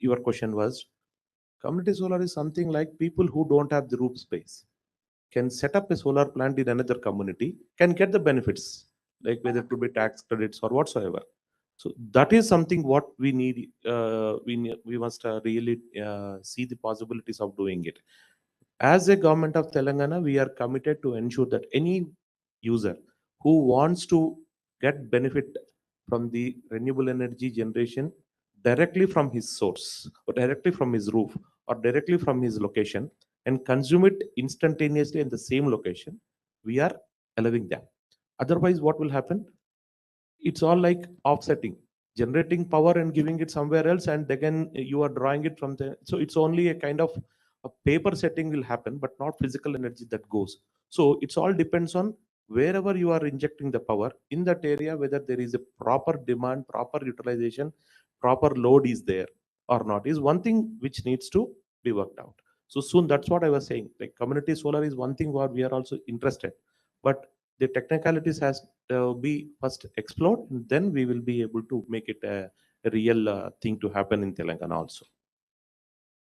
your question was. Community solar is something like people who don't have the roof space can set up a solar plant in another community, can get the benefits, like whether to be tax credits or whatsoever. So that is something what we need. We must really see the possibilities of doing it. As a government of Telangana, we are committed to ensure that any user who wants to get benefit from the renewable energy generation directly from his source or directly from his roof or directly from his location and consume it instantaneously in the same location, we are allowing them. Otherwise, what will happen? It's all like offsetting, generating power and giving it somewhere else, and again you are drawing it from the. So it's only a kind of a paper setting will happen, but not physical energy that goes. So it's all depends on wherever you are injecting the power in that area, whether there is a proper demand, proper utilization, proper load is there or not, is one thing which needs to be worked out. So soon, that's what I was saying. Like community solar is one thing where we are also interested, but the technicalities has to be first explored, and then we will be able to make it a real thing to happen in Telangana also.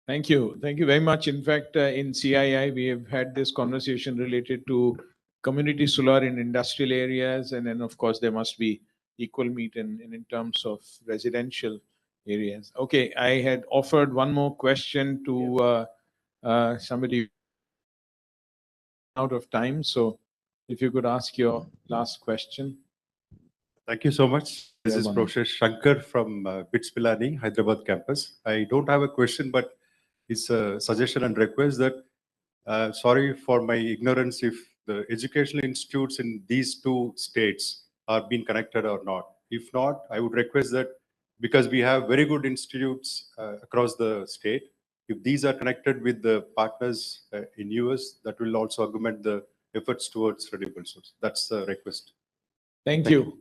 Thank you. Thank you very much. In fact, in CII, we have had this conversation related to community solar in industrial areas. And then, of course, there must be equal meet in terms of residential areas. Okay, I had offered one more question to somebody out of time. So if you could ask your last question. Thank you so much. This is Professor Shankar from BITS Pilani, Hyderabad campus. I don't have a question, but it's a suggestion and request that, sorry for my ignorance if the educational institutes in these two states are being connected or not. If not, I would request that, because we have very good institutes across the state, if these are connected with the partners in US, that will also augment the efforts towards renewable source. That's the request. Thank you.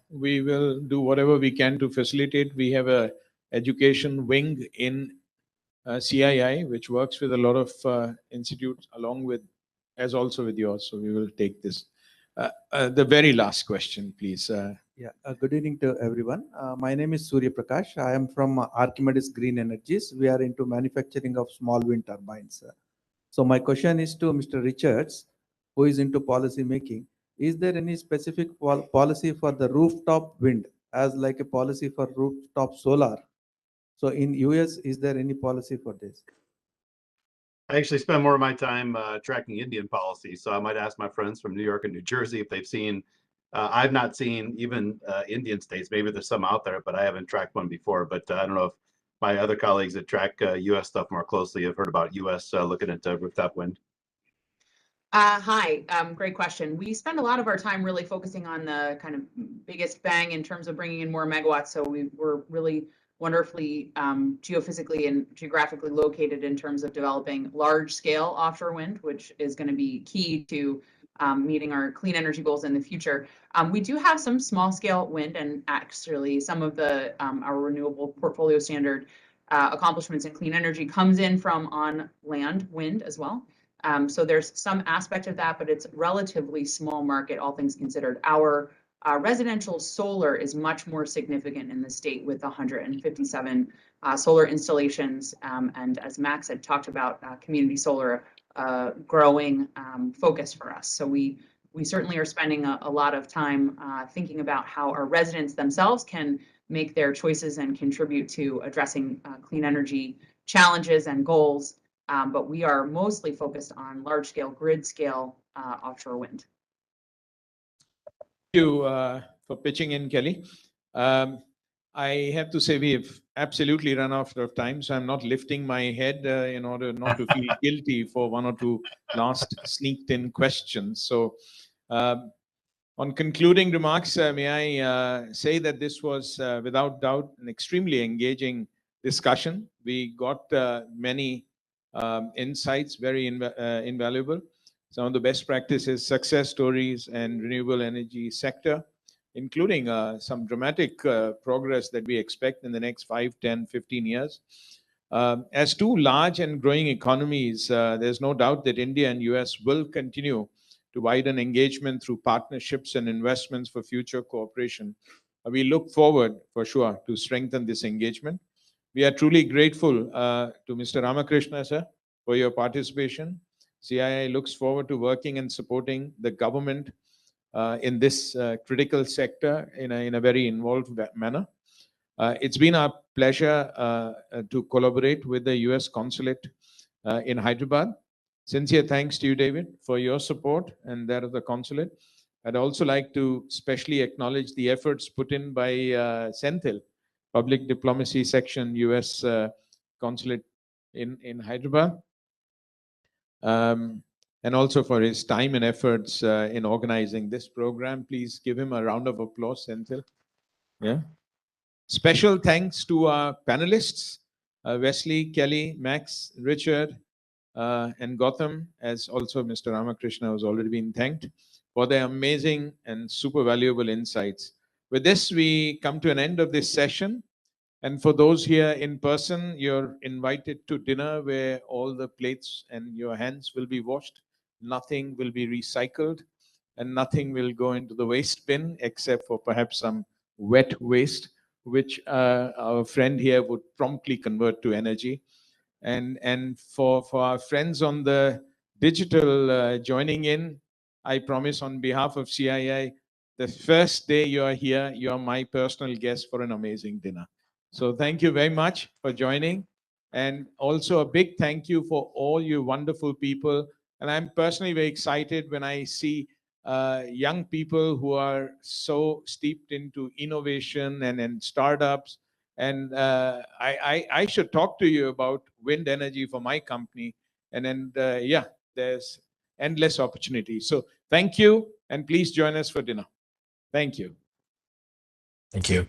We will do whatever we can to facilitate. We have a education wing in CII, which works with a lot of institutes along with, as also with yours. So we will take this. The very last question, please. Good evening to everyone. My name is Surya Prakash. I am from Archimedes Green Energies. We are into manufacturing of small wind turbines. So my question is to Mr. Richards, who is into policy making. Is there any specific policy for the rooftop wind as like a policy for rooftop solar. So in US, is there any policy for this? I actually spend more of my time tracking Indian policy, so I might ask my friends from New York and New Jersey if they've seen. I've not seen even Indian states. Maybe there's some out there, but I haven't tracked one before. But I don't know if my other colleagues that track U.S. stuff more closely have heard about U.S. Looking at rooftop wind. Hi, great question. We spend a lot of our time really focusing on the kind of biggest bang in terms of bringing in more megawatts. So we're really wonderfully geophysically and geographically located in terms of developing large scale offshore wind, which is going to be key to meeting our clean energy goals in the future. We do have some small scale wind, and actually some of the our renewable portfolio standard accomplishments in clean energy comes in from on land wind as well. So there's some aspect of that, but it's relatively small market, all things considered. Our residential solar is much more significant in the state with 157 solar installations. And as Max had talked about, community solar, growing focus for us. So we certainly are spending a lot of time thinking about how our residents themselves can make their choices and contribute to addressing clean energy challenges and goals. But we are mostly focused on large scale, grid scale offshore wind. Thank you for pitching in, Kelly. I have to say we've absolutely run out of time, so I'm not lifting my head in order not to feel guilty for one or two last sneaked in questions. So on concluding remarks, may I say that this was without doubt an extremely engaging discussion. We got many insights, very invaluable. Some of the best practices, success stories, and renewable energy sector, including some dramatic progress that we expect in the next 5, 10, 15 years. As two large and growing economies, there's no doubt that India and US will continue to widen engagement through partnerships and investments for future cooperation. We look forward, for sure, to strengthen this engagement. We are truly grateful to Mr. Ramakrishna, sir, for your participation. CII looks forward to working and supporting the government in this critical sector in a very involved manner. It's been our pleasure to collaborate with the US Consulate in Hyderabad. Sincere thanks to you, David, for your support and that of the Consulate. I'd also like to specially acknowledge the efforts put in by Senthil, Public Diplomacy Section, US Consulate in Hyderabad. And also for his time and efforts in organizing this program. Please give him a round of applause, Senthil. Yeah. Special thanks to our panelists, Wesley, Kelly, Max, Richard, and Gautam, as also Mr. Ramakrishna has already been thanked for their amazing and super valuable insights. With this, we come to an end of this session. And for those here in person, you're invited to dinner where all the plates and your hands will be washed. Nothing will be recycled and nothing will go into the waste bin except for perhaps some wet waste, which our friend here would promptly convert to energy. And for our friends on the digital joining in, I promise on behalf of CII, the first day you're here, you're my personal guest for an amazing dinner. So thank you very much for joining. And also a big thank you for all you wonderful people. And I'm personally very excited when I see young people who are so steeped into innovation and startups. And I should talk to you about wind energy for my company. And then, yeah, there's endless opportunity. So thank you. And please join us for dinner. Thank you. Thank you.